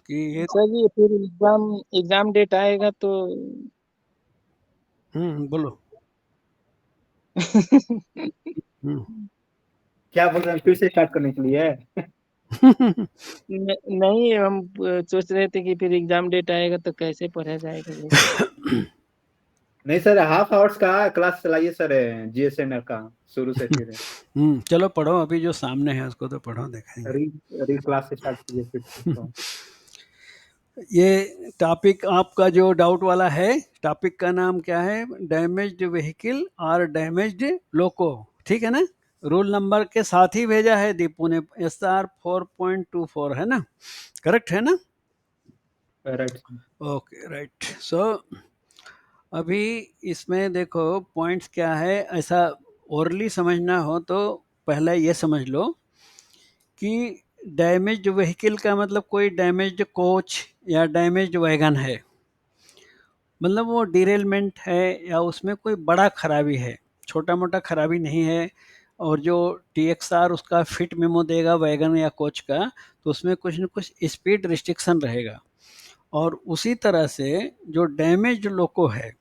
कि ये सर जी फिर एग्जाम एग्जाम डेट आएगा तो बोलो। हम्म। क्या बोल रहे हैं, फिर से स्टार्ट करने के लिए? नहीं, हम सोच रहे थे कि फिर एग्जाम डेट आएगा तो कैसे पढ़ा जाएगा ये। नहीं सर, हाफ आवर्स का क्लास चलाइए सर, जीएसएनएल का शुरू से फिर चलो पढ़ो, अभी जो सामने है उसको तो पढ़ो, देखेंगे। री री क्लास स्टार्ट कीजिए फिर से तो। ये टॉपिक आपका जो डाउट वाला है, टॉपिक का नाम क्या है? डैमेज्ड व्हीकल और डैमेज्ड लोको, ठीक है ना? रूल नंबर के साथ ही भेजा है दीपू ने, SR 4.24 है ना? करेक्ट है ना? राइट। Okay right. सो अभी इसमें देखो पॉइंट्स क्या है, ऐसा ओरली समझना हो तो पहले ये समझ लो कि डैमेज्ड व्हीकल का मतलब कोई डैमेज्ड कोच या डैमेज्ड वैगन है, मतलब वो डिरेलमेंट है या उसमें कोई बड़ा खराबी है, छोटा मोटा खराबी नहीं है। और जो TXR उसका फिट मेमो देगा वैगन या कोच का, तो उसमें कुछ न कुछ स्पीड रिस्ट्रिक्शन रहेगा। और उसी तरह से जो डैमेज लोको है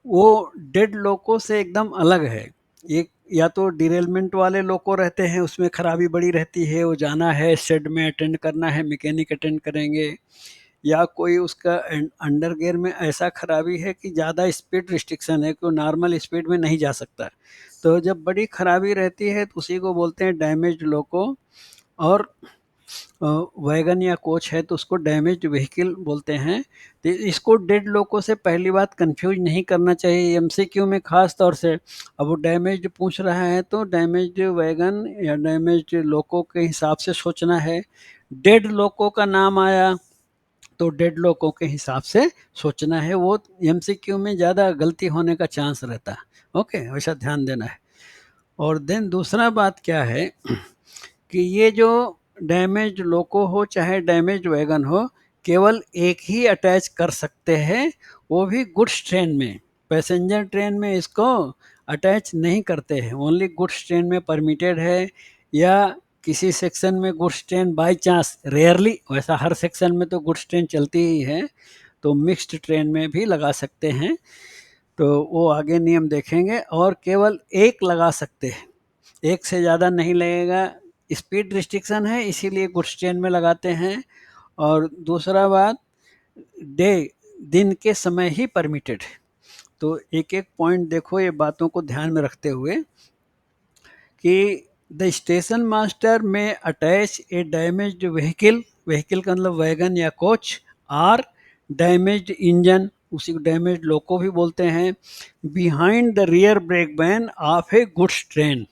वो डेड लोको से एकदम अलग है। एक या तो डिरेलमेंट वाले लोको रहते हैं, उसमें खराबी बड़ी रहती है, वो जाना है शेड में अटेंड करना है, मैकेनिक अटेंड करेंगे। या कोई उसका अंडर गियर में ऐसा खराबी है कि ज़्यादा स्पीड रिस्ट्रिक्शन है कि वो नॉर्मल स्पीड में नहीं जा सकता। तो जब बड़ी खराबी रहती है तो उसी को बोलते हैं डैमेज लोको। और वैगन या कोच है तो उसको डैमेज व्हीकल बोलते हैं। तो इसको डेड लोको से पहली बात कंफ्यूज नहीं करना चाहिए MCQ में खास तौर से। अब वो डैमेज पूछ रहा है तो डैमेज वैगन या डैमेज लोको के हिसाब से सोचना है। डेड लोको का नाम आया तो डेड लोगों के हिसाब से सोचना है, वो MCQ में ज़्यादा गलती होने का चांस रहता है। ओके, वैसा ध्यान देना है। और देन दूसरा बात क्या है कि ये जो डैमेज लोको हो चाहे डैमेज वैगन हो, केवल एक ही अटैच कर सकते हैं, वो भी गुड्स ट्रेन में। पैसेंजर ट्रेन में इसको अटैच नहीं करते हैं, ओनली गुड्स ट्रेन में परमिटेड है। या किसी सेक्शन में goods train by chance, rarely, वैसा हर सेक्शन में तो गुड्स ट्रेन चलती ही है, तो मिक्स्ड ट्रेन में भी लगा सकते हैं। तो वो आगे नियम देखेंगे। और केवल एक लगा सकते हैं, एक से ज़्यादा नहीं लगेगा। स्पीड रिस्ट्रिक्शन है इसीलिए गुड्स ट्रेन में लगाते हैं। और दूसरा बात, डे, दिन के समय ही परमिटेड है। तो एक एक पॉइंट देखो ये बातों को ध्यान में रखते हुए कि द स्टेशन मास्टर में अटैच ए डैमेज्ड व्हीकल, व्हीकल का मतलब वैगन या कोच, आर डैमेज्ड इंजन, उसी को डैमेज्ड लोको भी बोलते हैं, behind the rear brake van of a goods train.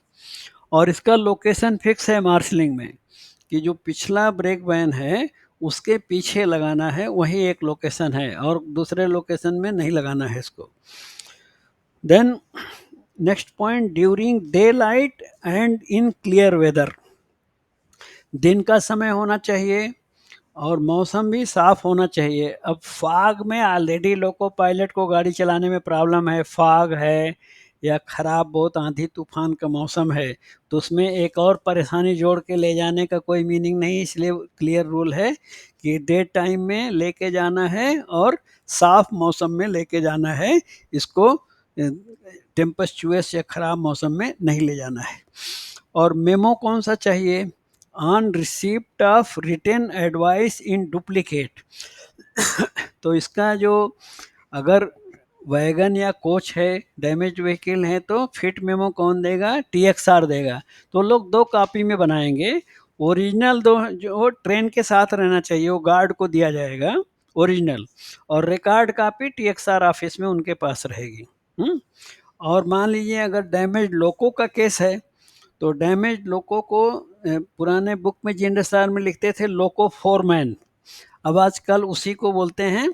और इसका लोकेशन फिक्स है मार्शलिंग में कि जो पिछला ब्रेक वैन है उसके पीछे लगाना है, वही एक लोकेशन है और दूसरे लोकेशन में नहीं लगाना है इसको। Then next point, during day light and in clear weather, दिन का समय होना चाहिए और मौसम भी साफ होना चाहिए। अब फाग में ऑलरेडी लोको पायलट को गाड़ी चलाने में प्रॉब्लम है, फाग है या खराब बहुत आंधी तूफान का मौसम है, तो उसमें एक और परेशानी जोड़ के ले जाने का कोई मीनिंग नहीं। इसलिए क्लियर रूल है कि डे टाइम में लेके जाना है और साफ मौसम में लेके जाना है इसको, टेम्पस्चुअस या खराब मौसम में नहीं ले जाना है। और मेमो कौन सा चाहिए? On receipt of written advice in duplicate. तो इसका जो, अगर वैगन या कोच है, डैमेज व्हीकल है, तो फिट मेमो कौन देगा? TXR देगा। तो लोग दो कॉपी में बनाएंगे, ओरिजिनल दो जो ट्रेन के साथ रहना चाहिए वो गार्ड को दिया जाएगा ओरिजिनल, और रिकॉर्ड कॉपी TXR ऑफिस में उनके पास रहेगी। और मान लीजिए अगर डैमेज लोको का केस है तो डैमेज लोको को पुराने बुक में GSR में लिखते थे लोको फोरमैन, अब आजकल उसी को बोलते हैं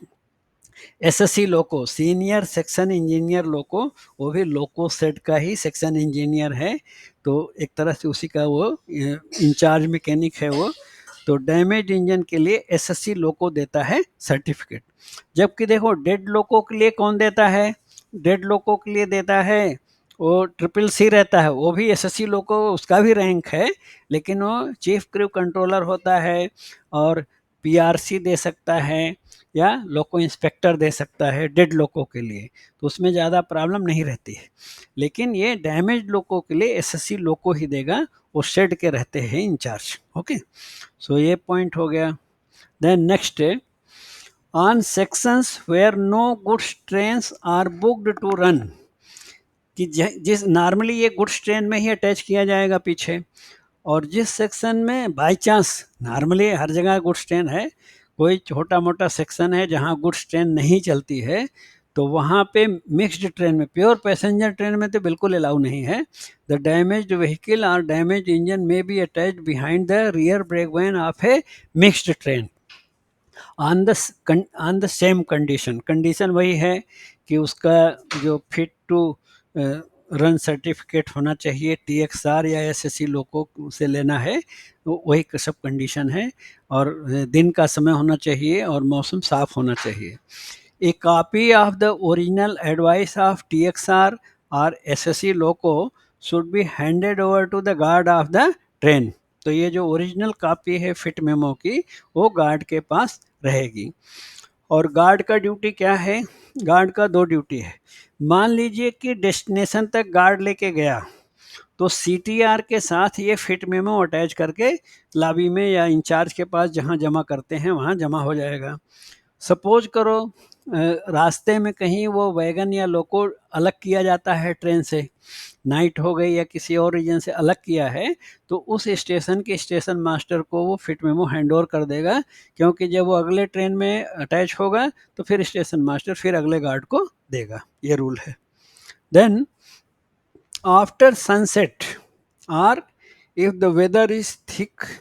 SSC लोको, सीनियर सेक्शन इंजीनियर लोको। वो भी लोको सेट का ही सेक्शन इंजीनियर है, तो एक तरह से उसी का वो इंचार्ज मैकेनिक है वो। तो डैमेज इंजन के लिए SSC लोको देता है सर्टिफिकेट। जबकि देखो डेड लोको के लिए कौन देता है? डेड लोको के लिए देता है वो CCC रहता है, वो भी SSC लोको, उसका भी रैंक है, लेकिन वो चीफ क्रू कंट्रोलर होता है। और पीआरसी दे सकता है या लोको इंस्पेक्टर दे सकता है डेड लोको के लिए, तो उसमें ज़्यादा प्रॉब्लम नहीं रहती है। लेकिन ये डैमेज लोको के लिए एसएससी लोको ही देगा, वो शेड के रहते हैं इंचार्ज। ओके, सो ये पॉइंट हो गया। देन नेक्स्ट है on sections where no goods trains are booked to run, कि जिस नॉर्मली ये गुड्स ट्रेन में ही अटैच किया जाएगा पीछे, और जिस सेक्शन में बाय चांस, नॉर्मली हर जगह गुड्स ट्रेन है, कोई छोटा मोटा सेक्शन है जहाँ गुड्स ट्रेन नहीं चलती है, तो वहाँ पे मिक्स्ड ट्रेन में, प्योर पैसेंजर ट्रेन में तो बिल्कुल अलाउ नहीं है। द डैमेज्ड व्हीकल और डैमेज्ड इंजन में be attached behind the rear brake van of a mixed train on the same condition. Condition वही है कि उसका जो फिट टू रन सर्टिफिकेट होना चाहिए, टीएक्सआर या एसएससी लोको से लेना है, तो वही सब कंडीशन है, और दिन का समय होना चाहिए और मौसम साफ होना चाहिए। A copy of the original advice of TXR और SSC loco should be handed over to the guard of the train. तो ये जो ओरिजिनल कॉपी है फिट मेमो की, वो गार्ड के पास रहेगी। और गार्ड का ड्यूटी क्या है? गार्ड का दो ड्यूटी है। मान लीजिए कि डेस्टिनेशन तक गार्ड लेके गया, तो सीटीआर के साथ ये फिट मेमो अटैच करके लॉबी में या इंचार्ज के पास जहाँ जमा करते हैं वहाँ जमा हो जाएगा। सपोज करो रास्ते में कहीं वो वैगन या लोको अलग किया जाता है ट्रेन से, नाइट हो गई या किसी और रीजन से अलग किया है, तो उस स्टेशन के स्टेशन मास्टर को वो फिट मेमो हैंड ओवर कर देगा, क्योंकि जब वो अगले ट्रेन में अटैच होगा तो फिर स्टेशन मास्टर फिर अगले गार्ड को देगा। ये रूल है। देन आफ्टर सनसेट और if the weather is thick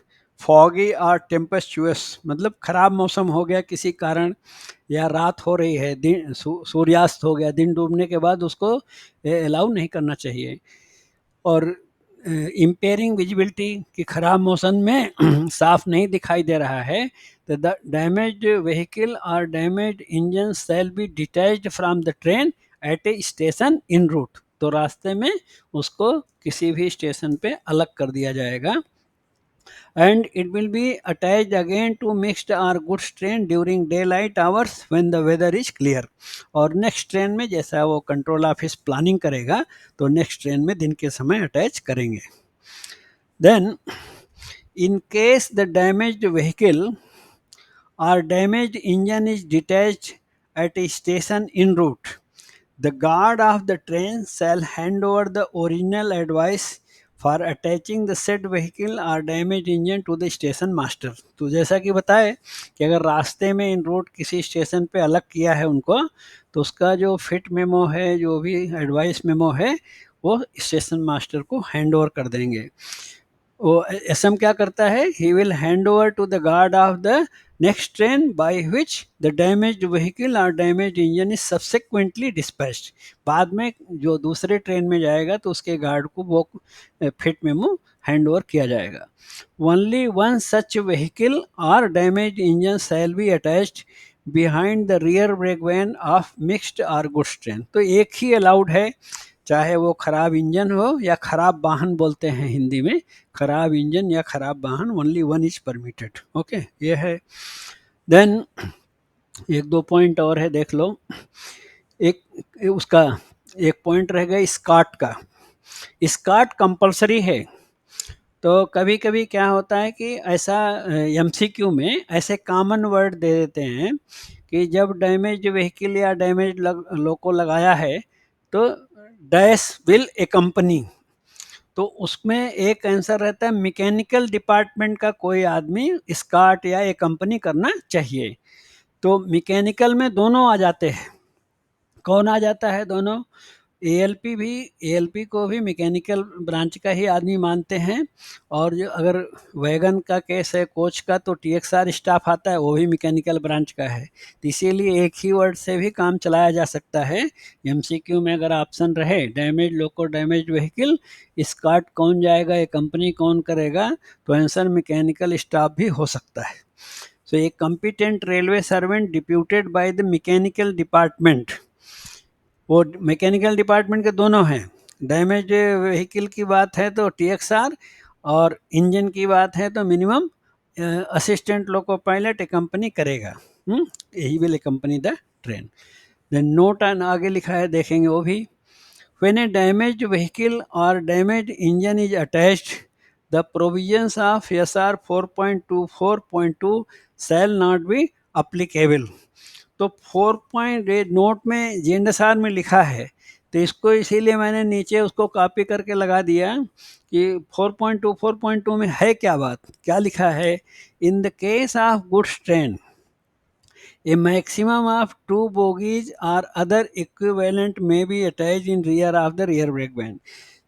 foggy और टेम्पेस्चुअस, मतलब खराब मौसम हो गया किसी कारण, या रात हो रही है, दिन सूर्यास्त हो गया, दिन डूबने के बाद उसको अलाउ नहीं करना चाहिए। और इम्पेयरिंग विजिबिलिटी, कि खराब मौसम में साफ नहीं दिखाई दे रहा है, तो द डैमेज्ड व्हीकल और damaged engine shall be detached from the train at a station in route. तो रास्ते में उसको किसी भी स्टेशन पे अलग कर दिया जाएगा। and it will be attached again to mixed or goods train during daylight hours when the weather is clear। और नेक्स्ट ट्रेन में जैसा वो कंट्रोल ऑफिस प्लानिंग करेगा, तो नेक्स्ट ट्रेन में दिन के समय अटैच करेंगे। Then in case the damaged vehicle or damaged engine is detached at a station en route, the guard of the train shall hand over the original advice for attaching the said vehicle or damaged engine to the station master। तो जैसा कि बताए कि अगर रास्ते में इन road किसी station पे अलग किया है उनको, तो उसका जो फिट मेमो है, जो भी एडवाइस मेमो है, वो स्टेशन मास्टर को हैंड ओवर कर देंगे। वो एसएम क्या करता है? He will hand over to the guard of the next train by which the damaged vehicle और damaged engine is subsequently dispatched. बाद में जो दूसरे ट्रेन में जाएगा तो उसके गार्ड को वो फिट मेमो हैंड ओवर किया जाएगा। ओनली वन सच व्हीकल और damaged engine shall be attached behind the rear brake van of mixed और गुड्स ट्रेन। तो एक ही अलाउड है, चाहे वो खराब इंजन हो या खराब वाहन बोलते हैं हिंदी में, खराब इंजन या खराब वाहन, only one is permitted. Okay, ये है। देन एक दो पॉइंट और है, देख लो। एक उसका एक पॉइंट रह गया स्कार्ट का। स्कार्ट कंपलसरी है। तो कभी कभी क्या होता है कि ऐसा एमसीक्यू में ऐसे कॉमन वर्ड दे देते हैं कि जब डैमेज व्हीकल या डैमेज लोको लगाया है तो डैश विल ए कंपनी। तो उसमें एक आंसर रहता है मैकेनिकल डिपार्टमेंट का कोई आदमी स्कार्ट या ए कंपनी करना चाहिए। तो मैकेनिकल में दोनों आ जाते हैं। कौन आ जाता है? दोनों। एएलपी भी, एएलपी को भी मैकेनिकल ब्रांच का ही आदमी मानते हैं। और जो अगर वैगन का केस है, कोच का, तो टीएक्सआर स्टाफ आता है, वो भी मैकेनिकल ब्रांच का है। तो इसीलिए एक ही वर्ड से भी काम चलाया जा सकता है। एमसीक्यू में अगर ऑप्शन रहे डैमेज लोको डैमेज व्हीकल, स्कार्ट कौन जाएगा, ये कंपनी कौन करेगा, तो आंसर मैकेनिकल स्टाफ भी हो सकता है। So a competent railway servant deputed by the mechanical department, वो मैकेनिकल डिपार्टमेंट के दोनों हैं। डैमेज व्हीकल की बात है तो टीएक्सआर, और इंजन की बात है तो minimum assistant loco pilot accompany करेगा, he will accompany the train. Then note and आगे लिखा है, देखेंगे वो भी। When a damaged vehicle or damaged engine is attached, the provisions of SR 4.24.2 shall not be applicable। तो 4 नोट में जेएनएसआर में लिखा है, तो इसको इसीलिए मैंने नीचे उसको कॉपी करके लगा दिया कि 4.24.2 में है क्या बात, क्या लिखा है। In the case of goods train a maximum of 2 bogies or other equivalent may be attached in rear of the rear brake van।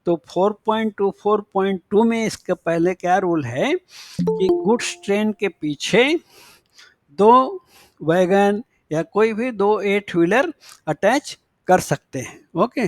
तो 4.24.2 में इसका पहले क्या रूल है कि गुड्स ट्रेन के पीछे 2 वैगन या कोई भी 2 8 व्हीलर अटैच कर सकते हैं। ओके,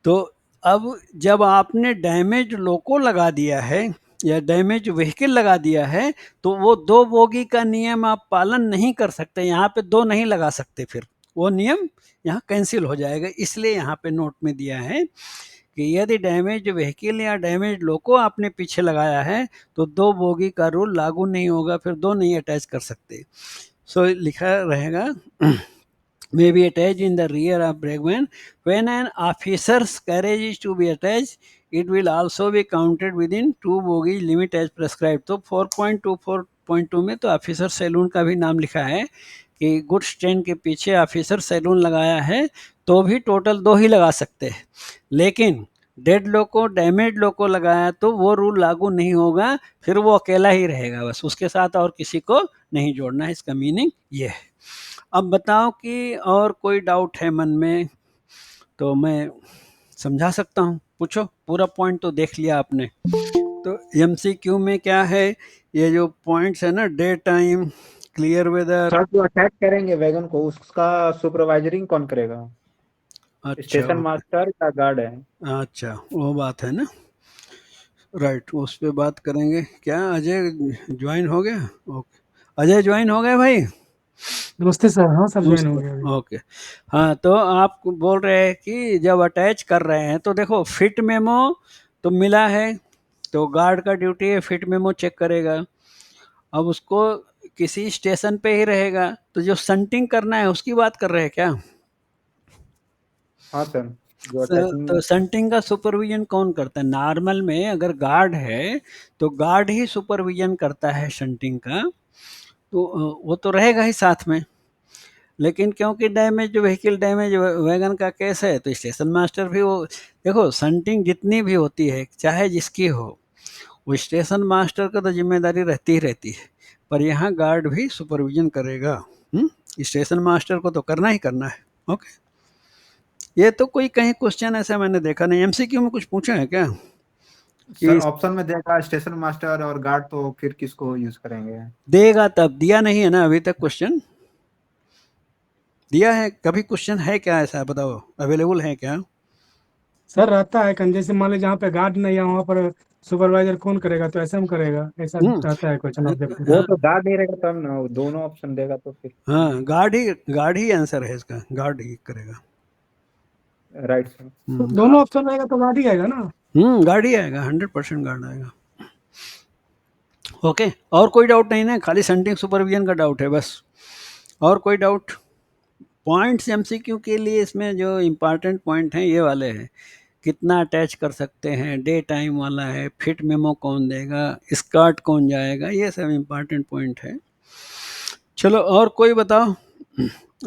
तो अब जब आपने डैमेज लोको लगा दिया है या डैमेज व्हीकल लगा दिया है, तो वो 2 बोगी का नियम आप पालन नहीं कर सकते, यहाँ पे 2 नहीं लगा सकते, फिर वो नियम यहाँ कैंसिल हो जाएगा। इसलिए यहाँ पे नोट में दिया है कि यदि डैमेज व्हीकल या डैमेज लोको आपने पीछे लगाया है तो 2 बोगी का रूल लागू नहीं होगा, फिर 2 नहीं अटैच कर सकते। सो लिखा रहेगा may be attached in the rear of brake van। When an officer's carriage is to be attached, it will also be counted within 2 bogies limit as prescribed। तो 4.24.2 में तो ऑफिसर सैलून का भी नाम लिखा है कि गुड्स ट्रेन के पीछे ऑफिसर सैलून लगाया है तो भी टोटल 2 ही लगा सकते हैं, लेकिन डेड लोको डैमेज लोको लगाया तो वो रूल लागू नहीं होगा, फिर वो अकेला ही रहेगा, बस उसके साथ और किसी को नहीं जोड़ना है। इसका मीनिंग ये है। अब बताओ कि और कोई डाउट है मन में तो मैं समझा सकता हूँ, पूछो। पूरा पॉइंट तो देख लिया आपने। तो एमसीक्यू में क्या है, ये जो पॉइंट्स है ना, day time, clear weather. Sir जो अटैक करेंगे वैगन को, उसका सुपरवाइजरिंग कौन करेगा? अच्छा, स्टेशन मास्टर या गार्ड है? अच्छा वो बात है ना, राइट, उस पर बात करेंगे। क्या अजय ज्वाइन हो गया? ओके, अजय ज्वाइन हो गए भाई? नमस्ते सर। हाँ सर, ज्वाइन हो गया अभी। ओके, हाँ, तो आप बोल रहे हैं कि जब अटैच कर रहे हैं तो देखो फिट मेमो तो मिला है, तो गार्ड का ड्यूटी है फिट मेमो चेक करेगा। अब उसको किसी स्टेशन पे ही रहेगा, तो जो संटिंग करना है उसकी बात कर रहे हैं क्या? हाँ सर, जो तो अटैकिंग। संटिंग का सुपरविजन कौन करता है? नॉर्मल में अगर गार्ड है तो गार्ड ही सुपरविजन करता है शंटिंग का, तो वो तो रहेगा ही साथ में। लेकिन क्योंकि डैमेज व्हीकल डैमेज वैगन का केस है तो स्टेशन मास्टर भी वो, देखो संटिंग जितनी भी होती है चाहे जिसकी हो, वो स्टेशन मास्टर का तो जिम्मेदारी रहती ही रहती है, पर यहाँ गार्ड भी सुपरविजन करेगा। स्टेशन मास्टर को तो करना ही करना है। ओके, ये तो कोई कहीं क्वेश्चन ऐसा मैंने देखा नहीं। एमसीक्यू में कुछ पूछा है क्या? सर ऑप्शन में देगा स्टेशन मास्टर और गार्ड, तो फिर किसको यूज करेंगे? देगा तब, दिया नहीं है ना अभी तक क्वेश्चन। दिया है कभी क्वेश्चन है क्या ऐसा, बताओ, अवेलेबल है क्या? सर रहता है कहीं, जैसे मान लीजिए जहाँ पे गार्ड नहीं है वहाँ पर सुपरवाइजर कौन करेगा, तो ऐसा हम करेगा, ऐसा हम्म रहता है क्वेश्चन ऑब्जेक्टिव। वो तो गार्ड नहीं रहेगा तब ना, वो दोनों ऑप्शन देगा तो फिर। हाँ, गार्ड ही आंसर है इसका, गार्ड ही करेगा। Right sir. दोनों ऑप्शन रहेगा तो गार्ड ही आएगा ना। गार्ड ही आएगा, 100% गार्ड आएगा। ओके, और कोई डाउट नहीं ना, खाली संटिंग सुपरविजन का डाउट है बस। और कोई डाउट? पॉइंट्स एमसीक्यू के लिए इसमें जो इम्पोर्टेंट पॉइंट हैं ये वाले हैं, कितना अटैच कर सकते हैं, डे टाइम वाला है, फिट मेमो कौन देगा, स्कर्ट कौन जाएगा, ये सब इम्पोर्टेंट पॉइंट है। चलो और कोई बताओ,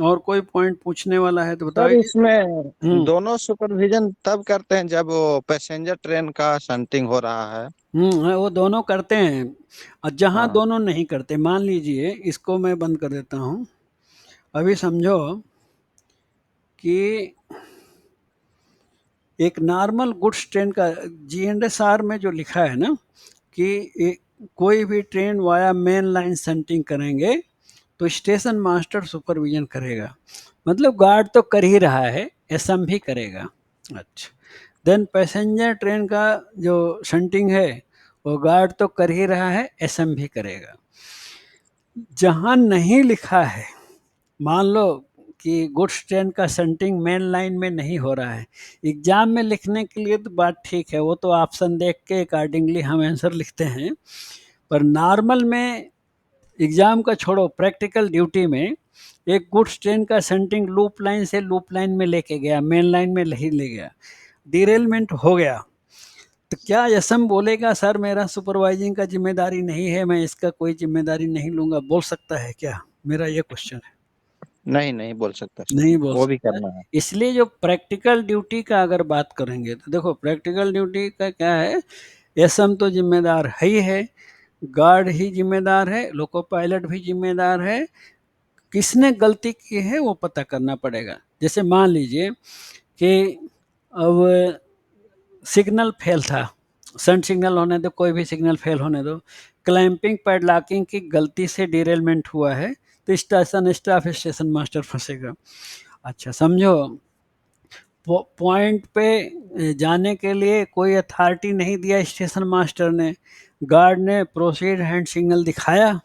और कोई पॉइंट पूछने वाला है तो बताओ। सर इसमें दोनों सुपरविजन तब करते हैं जब वो पैसेंजर ट्रेन का शंटिंग हो रहा है। वो दोनों करते हैं, और जहाँ हाँ। दोनों नहीं करते, मान लीजिए इसको मैं बंद कर देता हूँ। अभी समझो कि एक नॉर्मल गुड्स ट्रेन का जीएनएसआर में जो लिखा है ना कि कोई भी train via main line shunting करेंगे तो स्टेशन मास्टर सुपरविजन करेगा, मतलब गार्ड तो कर ही रहा है, एसएम भी करेगा। अच्छा, देन पैसेंजर ट्रेन का जो शंटिंग है वो गार्ड तो कर ही रहा है, एसएम भी करेगा। जहाँ नहीं लिखा है, मान लो कि गुड्स ट्रेन का शंटिंग मेन लाइन में नहीं हो रहा है, एग्जाम में लिखने के लिए तो बात ठीक है, वो तो ऑप्शन देख के अकॉर्डिंगली हम आंसर लिखते हैं, पर नॉर्मल में एग्जाम का छोड़ो, प्रैक्टिकल ड्यूटी में एक गुड्स ट्रेन का सेंटिंग लूप लाइन से लूप लाइन में लेके गया, मेन लाइन में नहीं ले गया, डिरेलमेंट हो गया, तो क्या एसएम बोलेगा सर मेरा सुपरवाइजिंग का जिम्मेदारी नहीं है, मैं इसका कोई जिम्मेदारी नहीं लूंगा? बोल सकता है क्या? मेरा ये क्वेश्चन है। नहीं नहीं बोल सकता सर, नहीं बोल वो भी सकता। करना है। इसलिए जो प्रैक्टिकल ड्यूटी का अगर बात करेंगे तो देखो, प्रैक्टिकल ड्यूटी का क्या है, एसएम तो जिम्मेदार है ही है, गार्ड ही जिम्मेदार है, लोको पायलट भी जिम्मेदार है, किसने गलती की है वो पता करना पड़ेगा। जैसे मान लीजिए कि अब सिग्नल फेल था, सन सिग्नल होने दो, कोई भी सिग्नल फेल होने दो, क्लैंपिंग पैडलॉकिंग की गलती से डिरेलमेंट हुआ है, तो स्टेशन स्टाफ स्टेशन मास्टर फंसेगा। अच्छा समझो, पॉइंट पे जाने के लिए कोई अथॉरिटी नहीं दिया स्टेशन मास्टर ने, गार्ड ने प्रोसीड हैंड सिग्नल दिखाया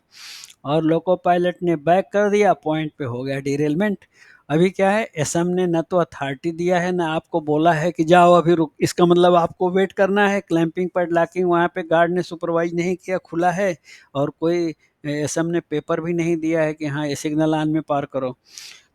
और लोको पायलट ने बैक कर दिया, पॉइंट पे हो गया डिरेलमेंट। अभी क्या है, एसएम ने न तो अथॉरिटी दिया है, ना आपको बोला है कि जाओ अभी रुक, इसका मतलब आपको वेट करना है। क्लैंपिंग पैडलॉकिंग वहाँ पे गार्ड ने सुपरवाइज नहीं किया, खुला है, और कोई एसएम ने पेपर भी नहीं दिया है कि हाँ ये सिग्नल आन में पार करो,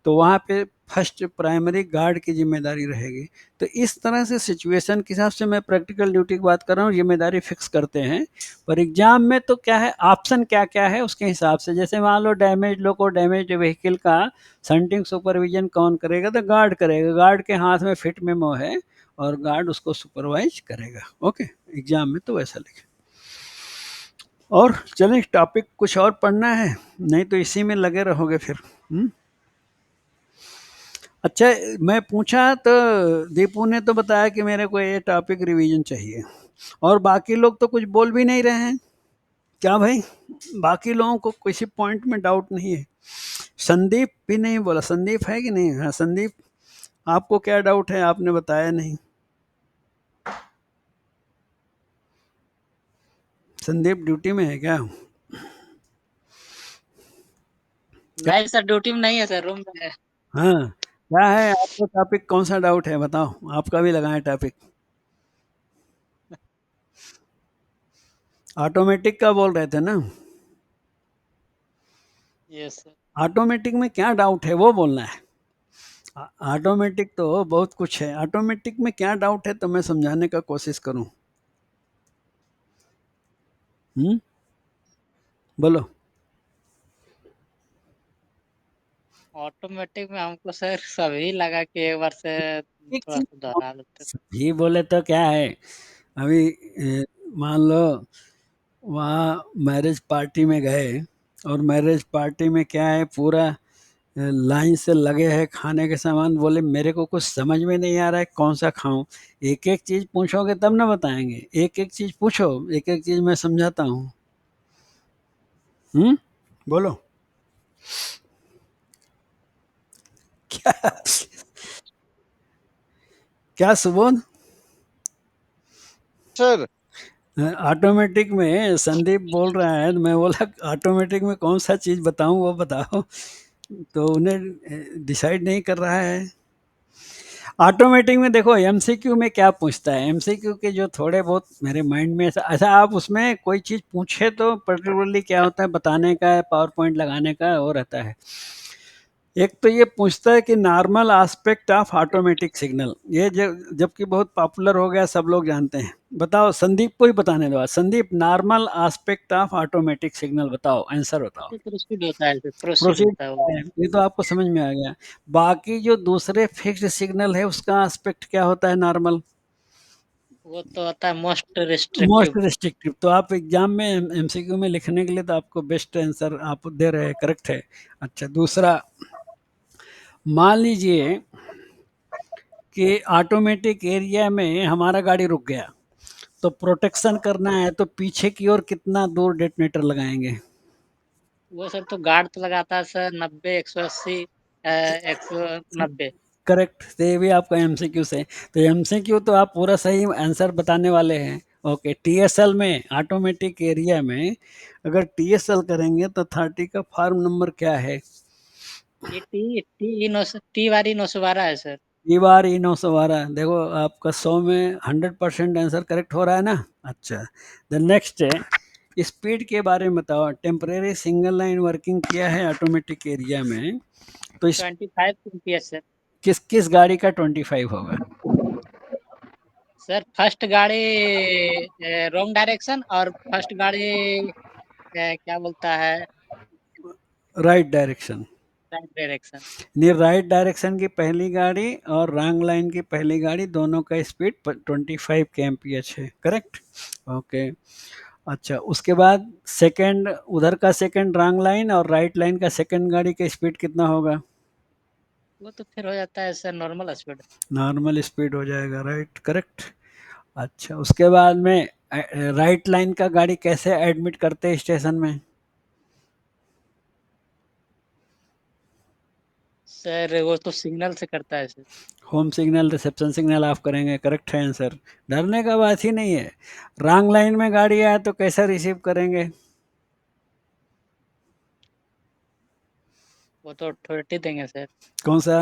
तो वहाँ पे फर्स्ट प्राइमरी गार्ड की जिम्मेदारी रहेगी। तो इस तरह से सिचुएशन के हिसाब से मैं प्रैक्टिकल ड्यूटी की बात कर रहा हूँ, जिम्मेदारी फिक्स करते हैं। पर एग्जाम में तो क्या है, ऑप्शन क्या क्या है उसके हिसाब से, जैसे मान लो डैमेज लोको डैमेज व्हीकल का संटिंग सुपरविजन कौन करेगा, तो गार्ड करेगा, गार्ड के हाथ में फिट मेमो है और गार्ड उसको सुपरवाइज करेगा। ओके, एग्जाम में तो वैसा लिखे। और चलें, टॉपिक कुछ और पढ़ना है, नहीं तो इसी में लगे रहोगे फिर। अच्छा, मैं पूछा तो दीपू ने तो बताया कि मेरे को ये टॉपिक रिवीजन चाहिए, और बाकी लोग तो कुछ बोल भी नहीं रहे हैं। क्या भाई, बाकी लोगों को किसी पॉइंट में डाउट नहीं है? संदीप भी नहीं बोला, संदीप है कि नहीं? हाँ संदीप, आपको क्या डाउट है? आपने बताया नहीं। संदीप ड्यूटी में है क्या? नहीं सर, ड्यूटी में नहीं है सर, रूम में है। हाँ, क्या है आपको टॉपिक, कौन सा डाउट है बताओ, आपका भी लगाएं टॉपिक। ऑटोमेटिक का बोल रहे थे ना? Yes sir. ऑटोमेटिक में क्या डाउट है वो बोलना है। ऑटोमेटिक तो बहुत कुछ है, ऑटोमेटिक में क्या डाउट है तो मैं समझाने का कोशिश करूं। बोलो। ऑटोमेटिक में हमको सर सभी लगा कि एक बार से एक थोड़ा चीज सा दोहरा देते। सही बोले तो क्या है, अभी मान लो वहाँ मैरिज पार्टी में गए, और मैरिज पार्टी में क्या है, पूरा लाइन से लगे हैं खाने के सामान, बोले मेरे को कुछ समझ में नहीं आ रहा है कौन सा खाऊं। एक एक चीज पूछोगे तब ना बताएंगे, एक एक चीज पूछो, एक एक चीज मैं समझाता हूँ। बोलो। क्या क्या सुबोध? सर ऑटोमेटिक में संदीप बोल रहा है, तो मैं बोला ऑटोमेटिक में कौन सा चीज बताऊं वो बताओ, तो उन्हें डिसाइड नहीं कर रहा है। ऑटोमेटिक में देखो एमसीक्यू में क्या पूछता है, एमसीक्यू के जो थोड़े बहुत मेरे माइंड में ऐसा आप उसमें कोई चीज़ पूछे तो पर्टिकुलरली क्या होता है, बताने का, पावर पॉइंट लगाने का वो रहता है। एक तो ये पूछता है कि normal aspect of automatic signal, ये जबकि बहुत पॉपुलर हो गया, सब लोग जानते हैं। बताओ, संदीप को ही बताने दो। Sandeep, normal aspect of automatic signal बताओ, आंसर बताओ। प्रोसीड होता है सर, प्रोसीड प्रोसीड होता है वो। ये तो आपको समझ में आ गया। बाकी जो दूसरे फिक्स्ड सिग्नल है उसका एस्पेक्ट क्या होता है नॉर्मल? वो तो होता है मोस्ट मोस्ट रिस्ट्रिक्टिव। रिस्ट्रिक्टिव। तो आप एग्जाम में एमसीक्यू में लिखने के लिए तो आपको बेस्ट आंसर आप दे रहे हैं, करेक्ट है। अच्छा, दूसरा, मान लीजिए कि ऑटोमेटिक एरिया में हमारा गाड़ी रुक गया, तो प्रोटेक्शन करना है तो पीछे की ओर कितना दूर डेटोनेटर लगाएंगे? वो सर तो गार्ड तो लगाता है सर 90, 180, 190। करेक्ट, तो ये भी आपका एमसीक्यू से। तो एमसीक्यू तो आप पूरा सही आंसर बताने वाले हैं। ओके, टीएसएल में, ऑटोमेटिक एरिया में अगर टीएसएल करेंगे तो 30 का फॉर्म नंबर क्या है? ये टी वाली 912 है सर। ई बार ई 912। देखो आपका 100 में 100% आंसर करेक्ट हो रहा है ना। अच्छा, द नेक्स्ट है स्पीड के बारे में बताओ। टेम्परेरी सिंगल लाइन वर्किंग किया है ऑटोमेटिक एरिया में, तो इस 25 kmph सर। किस किस गाड़ी का 25 होगा? सर फर्स्ट गाड़ी रॉन्ग डायरेक्शन, और फर्स्ट गाड़ी क्या बोलता है, राइट डायरेक्शन। Right direction. नहीं, राइट डायरेक्शन की पहली गाड़ी और रॉन्ग लाइन की पहली गाड़ी दोनों का स्पीड 25 kmph है, करेक्ट? ओके। अच्छा, उसके बाद सेकंड, उधर का सेकंड रॉन्ग लाइन और राइट लाइन का सेकंड गाड़ी का स्पीड कितना होगा? वो तो फिर हो जाता है sir normal speed. Normal speed हो जाएगा, राइट, करेक्ट। अच्छा, उसके बाद में राइट लाइन का गाड़ी कैसे एडमिट करते हैं स्टेशन में? सर वो तो सिग्नल से करता है sir. Home signal, reception signal of करेंगे, करेक्ट है आंसर। डरने का बात ही नहीं है। रॉन्ग लाइन में गाड़ी आए तो कैसा रिसीव करेंगे? वो तो अथॉरिटी देंगे सर। कौन सा?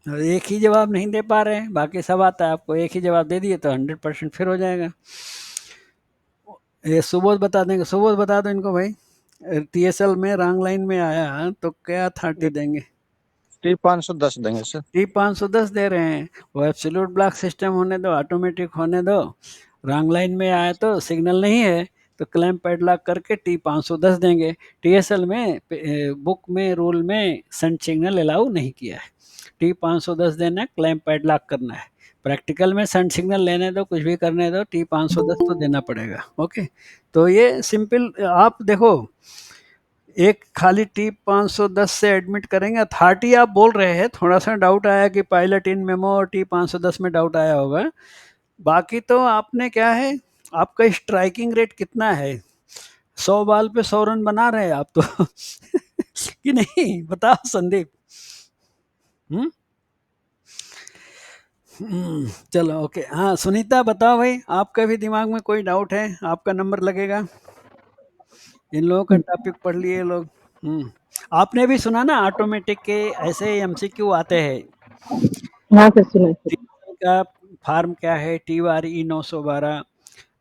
एक ही जवाब नहीं दे पा रहे हैं, बाकी सब आता है आपको, एक ही जवाब दे दिए तो 100% फिर हो जाएगा। ये सुबोध बता देंगे, सुबोध बता दो इनको भाई। टीएसएल में रॉन्ग लाइन में आया तो क्या अथॉरिटी देंगे? T510 देंगे सर। T510 दे रहे हैं। वो एब्सोल्यूट ब्लॉक सिस्टम होने दो, ऑटोमेटिक होने दो। रॉन्ग लाइन में आया तो सिग्नल नहीं है तो क्लैंप पैडलॉक करके T510 देंगे। टीएसएल में बुक में रूल में सेंड सिग्नल अलाउ नहीं किया है। T510 देना है, क्लैंप पैडलॉक करना है। प्रैक्टिकल में सेंड सिग्नल लेने दो, कुछ भी करने दो, T510 तो देना पड़ेगा। ओके, तो ये सिंपल आप देखो, एक खाली T510 से एडमिट करेंगे। अथॉरिटी आप बोल रहे हैं, थोड़ा सा डाउट आया कि पायलट इन मेमो और T510 में डाउट आया होगा। बाकी तो आपने क्या है, आपका स्ट्राइकिंग रेट कितना है? 100 बॉल पे 100 रन बना रहे हैं आप तो कि नहीं, बताओ संदीप। हम्म चलो ओके। हाँ सुनीता बताओ भाई, आपका भी दिमाग में कोई डाउट है? आपका नंबर लगेगा। इन लोगों का टॉपिक पढ़ लिए लोग। आपने भी सुना ना ऑटोमेटिक के ऐसे एमसीक्यू आते हैं। हाँ सर सुना सर। टीआरई का फार्म क्या है? TRE 912।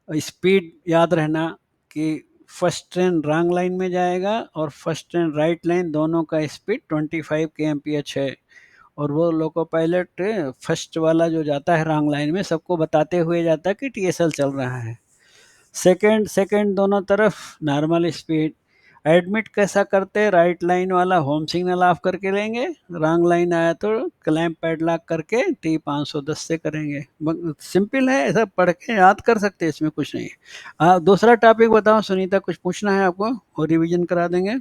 स्पीड याद रहना कि फर्स्ट ट्रेन रॉन्ग लाइन में जाएगा और फर्स्ट ट्रेन राइट लाइन, दोनों का स्पीड 25 kmph है। और वो लोको पायलट फर्स्ट वाला जो जाता है रॉन्ग लाइन में, सबको बताते हुए जाता है कि टीएसएल चल रहा है। सेकंड सेकंड दोनों तरफ नॉर्मल स्पीड। एडमिट कैसा करते हैं? राइट लाइन वाला होम सिग्नल ऑफ करके लेंगे, रॉन्ग लाइन आया तो क्लैंप पैडलॉक करके T510 से करेंगे। सिंपल है, ऐसा पढ़ के याद कर सकते हैं, इसमें कुछ नहीं है। दूसरा टॉपिक बताओ सुनीता, कुछ पूछना है आपको और रिवीजन करा देंगे।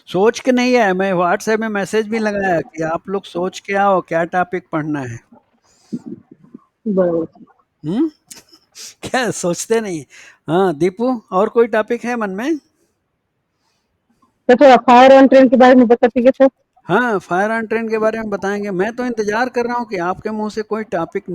सोच के नहीं है, मैं व्हाट्सएप में मैसेज भी लगाया कि आप लोग सोच के आओ क्या टॉपिक पढ़ना है। बराबर। हम्म क्या सोचते नहीं? हाँ दीपू, और कोई टॉपिक है मन में? सर थोड़ा फायर ऑन ट्रेन के बारे में बता दीजिए सर। हाँ, फायर ऑन ट्रेन के बारे में बताएंगे। मैं तो इंतजार कर रहा हूँ कि आपके मुंह से कोई टॉपिक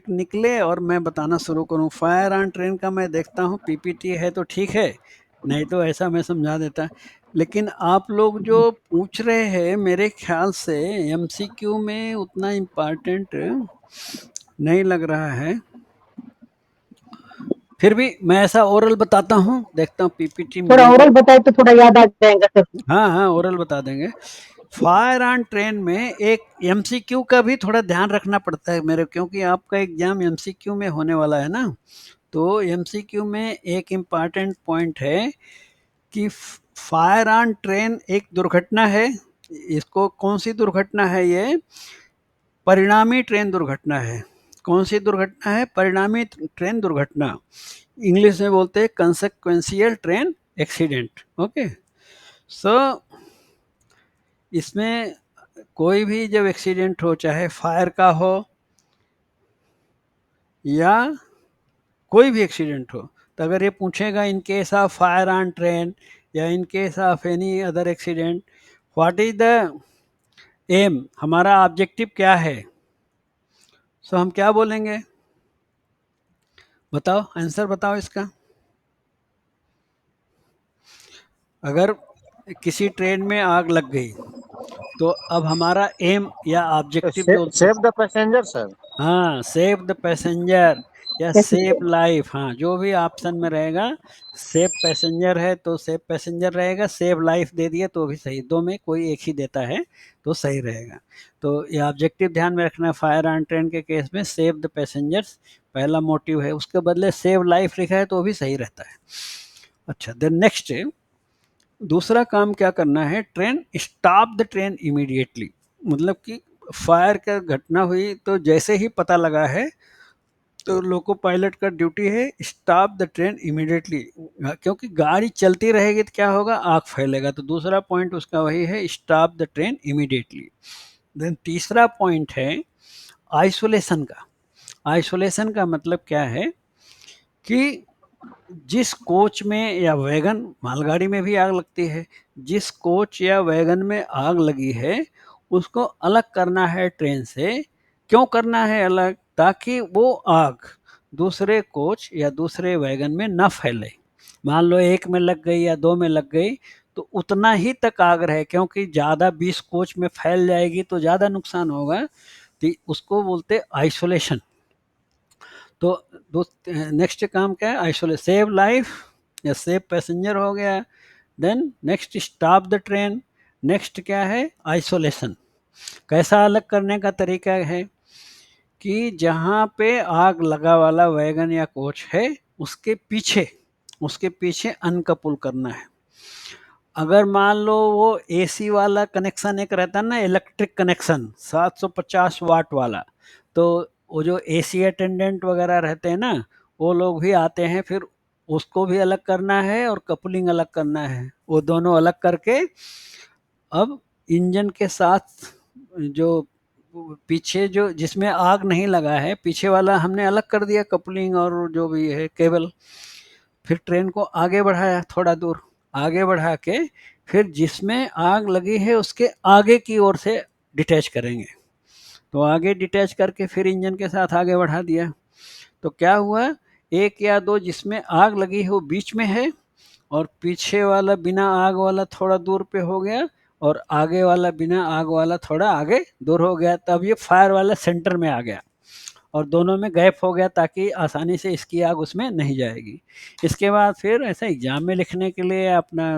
निकले और मैं बताना शुरू करूँ। फायर ऑन ट्रेन का मैं देखता हूँ, पीपीटी है तो ठीक है, नहीं तो ऐसा मैं समझा देता। लेकिन आप लोग जो पूछ रहे हैं, मेरे ख्याल से एमसीक्यू में उतना इम्पोर्टेंट नहीं लग रहा है। फिर भी मैं ऐसा ओरल बताता हूँ, देखता हूँ पीपीटी थोड़ा मिलेगा। ओरल बताए तो थोड़ा याद आ जाएगा सर। हाँ हाँ, ओरल बता देंगे। फायर ऑन ट्रेन में एक एमसीक्यू का भी थोड़ा ध्यान रखना पड़ता है मेरे, क्योंकि आपका एग्जाम एमसीक्यू में होने वाला है ना। तो एमसीक्यू में एक इम्पॉर्टेंट पॉइंट है कि फायर ऑन ट्रेन एक दुर्घटना है। इसको कौन सी दुर्घटना है? ये परिणामी ट्रेन दुर्घटना है। कौन सी दुर्घटना है? परिणामी ट्रेन दुर्घटना। इंग्लिश में बोलते हैं कंसेक्वेंशियल ट्रेन एक्सीडेंट। ओके, सो इसमें कोई भी जब एक्सीडेंट हो, चाहे फायर का हो या कोई भी एक्सीडेंट हो, तो अगर ये पूछेगा in case of fire on train या in case of any other accident, what is the aim, हमारा ऑब्जेक्टिव क्या है, सो हम क्या बोलेंगे? बताओ, आंसर बताओ इसका। अगर किसी ट्रेन में आग लग गई, तो अब हमारा एम या ऑब्जेक्टिव जो सेव द पैसेंजर सर। हाँ, सेव द पैसेंजर या सेव लाइफ, हाँ जो भी ऑप्शन में रहेगा। सेव पैसेंजर है तो सेव पैसेंजर रहेगा, सेव लाइफ दे दिया तो भी सही, दो में कोई एक ही देता है तो सही रहेगा। तो ये ऑब्जेक्टिव ध्यान में रखना, फायर ऑन ट्रेन के केस में सेव द पैसेंजर्स पहला मोटिव है, उसके बदले सेव लाइफ लिखा है तो भी सही रहता है। अच्छा, देन नेक्स्ट दूसरा काम क्या करना है, train stop the train immediately, मतलब कि फायर का घटना हुई तो जैसे ही पता लगा है तो लोको पायलट का ड्यूटी है स्टॉप द ट्रेन इमीडिएटली, क्योंकि गाड़ी चलती रहेगी तो क्या होगा, आग फैलेगा। तो दूसरा पॉइंट उसका वही है, stop the train immediately. Then तीसरा पॉइंट है आइसोलेशन का। आइसोलेशन का मतलब क्या है कि जिस कोच में या वैगन, मालगाड़ी में भी आग लगती है, जिस कोच या वैगन में आग लगी है उसको अलग करना है ट्रेन से। क्यों करना है अलग, ताकि वो आग दूसरे कोच या दूसरे वैगन में न फैले। मान लो एक में लग गई या दो में लग गई तो उतना ही तक आग रहे, क्योंकि ज़्यादा 20 कोच में फैल जाएगी तो ज़्यादा नुकसान होगा, तो उसको बोलते आइसोलेशन। तो नेक्स्ट काम क्या है, आइसोलेट, सेव लाइफ या सेव पैसेंजर हो गया। Then next stop the train, next क्या है, आइसोलेशन। कैसा अलग करने का तरीका है कि जहाँ पे आग लगा वाला वैगन या कोच है उसके पीछे अनकपुल करना है। अगर मान लो वो एसी वाला कनेक्शन एक रहता है ना, इलेक्ट्रिक कनेक्शन 750 वाट वाला, तो वो जो एसी अटेंडेंट वगैरह रहते हैं ना, वो लोग भी आते हैं, फिर उसको भी अलग करना है और कपलिंग अलग करना है। वो दोनों अलग करके अब इंजन के साथ जो पीछे जो जिसमें आग नहीं लगा है, पीछे वाला हमने अलग कर दिया कपलिंग और जो भी है केबल। फिर ट्रेन को आगे बढ़ाया, थोड़ा दूर आगे बढ़ा के फिर जिसमें आग लगी है उसके आगे की ओर से डिटैच करेंगे। तो आगे डिटैच करके फिर इंजन के साथ आगे बढ़ा दिया। तो क्या हुआ, एक या दो जिसमें आग लगी है वो बीच में है, और पीछे वाला बिना आग वाला थोड़ा दूर पे हो गया, और आगे वाला बिना आग वाला थोड़ा आगे दूर हो गया। तब ये फायर वाला सेंटर में आ गया और दोनों में गैप हो गया, ताकि आसानी से इसकी आग उसमें नहीं जाएगी। इसके बाद फिर ऐसा एग्जाम में लिखने के लिए अपना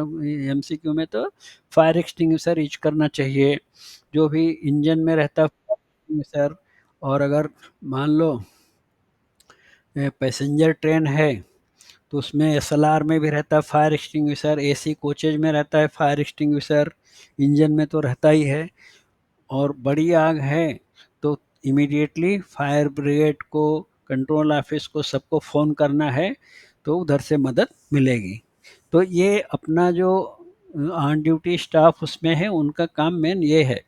एमसीक्यू में तो फायर एक्सटिंग्विशर यूज करना चाहिए, जो भी इंजन में रहता एक्सटिंग्विशर। और अगर मान लो पैसेंजर ट्रेन है तो उसमें एसएलआर में भी रहता है फायर एक्सटिंग्विशर, एसी कोचेज में रहता है फायर एक्सटिंग्विशर, इंजन में तो रहता ही है। और बड़ी आग है तो इमीडिएटली फायर ब्रिगेड को, कंट्रोल ऑफिस को, सबको फ़ोन करना है तो उधर से मदद मिलेगी। तो ये अपना जो ऑन ड्यूटी स्टाफ उसमें है उनका काम मेन ये है,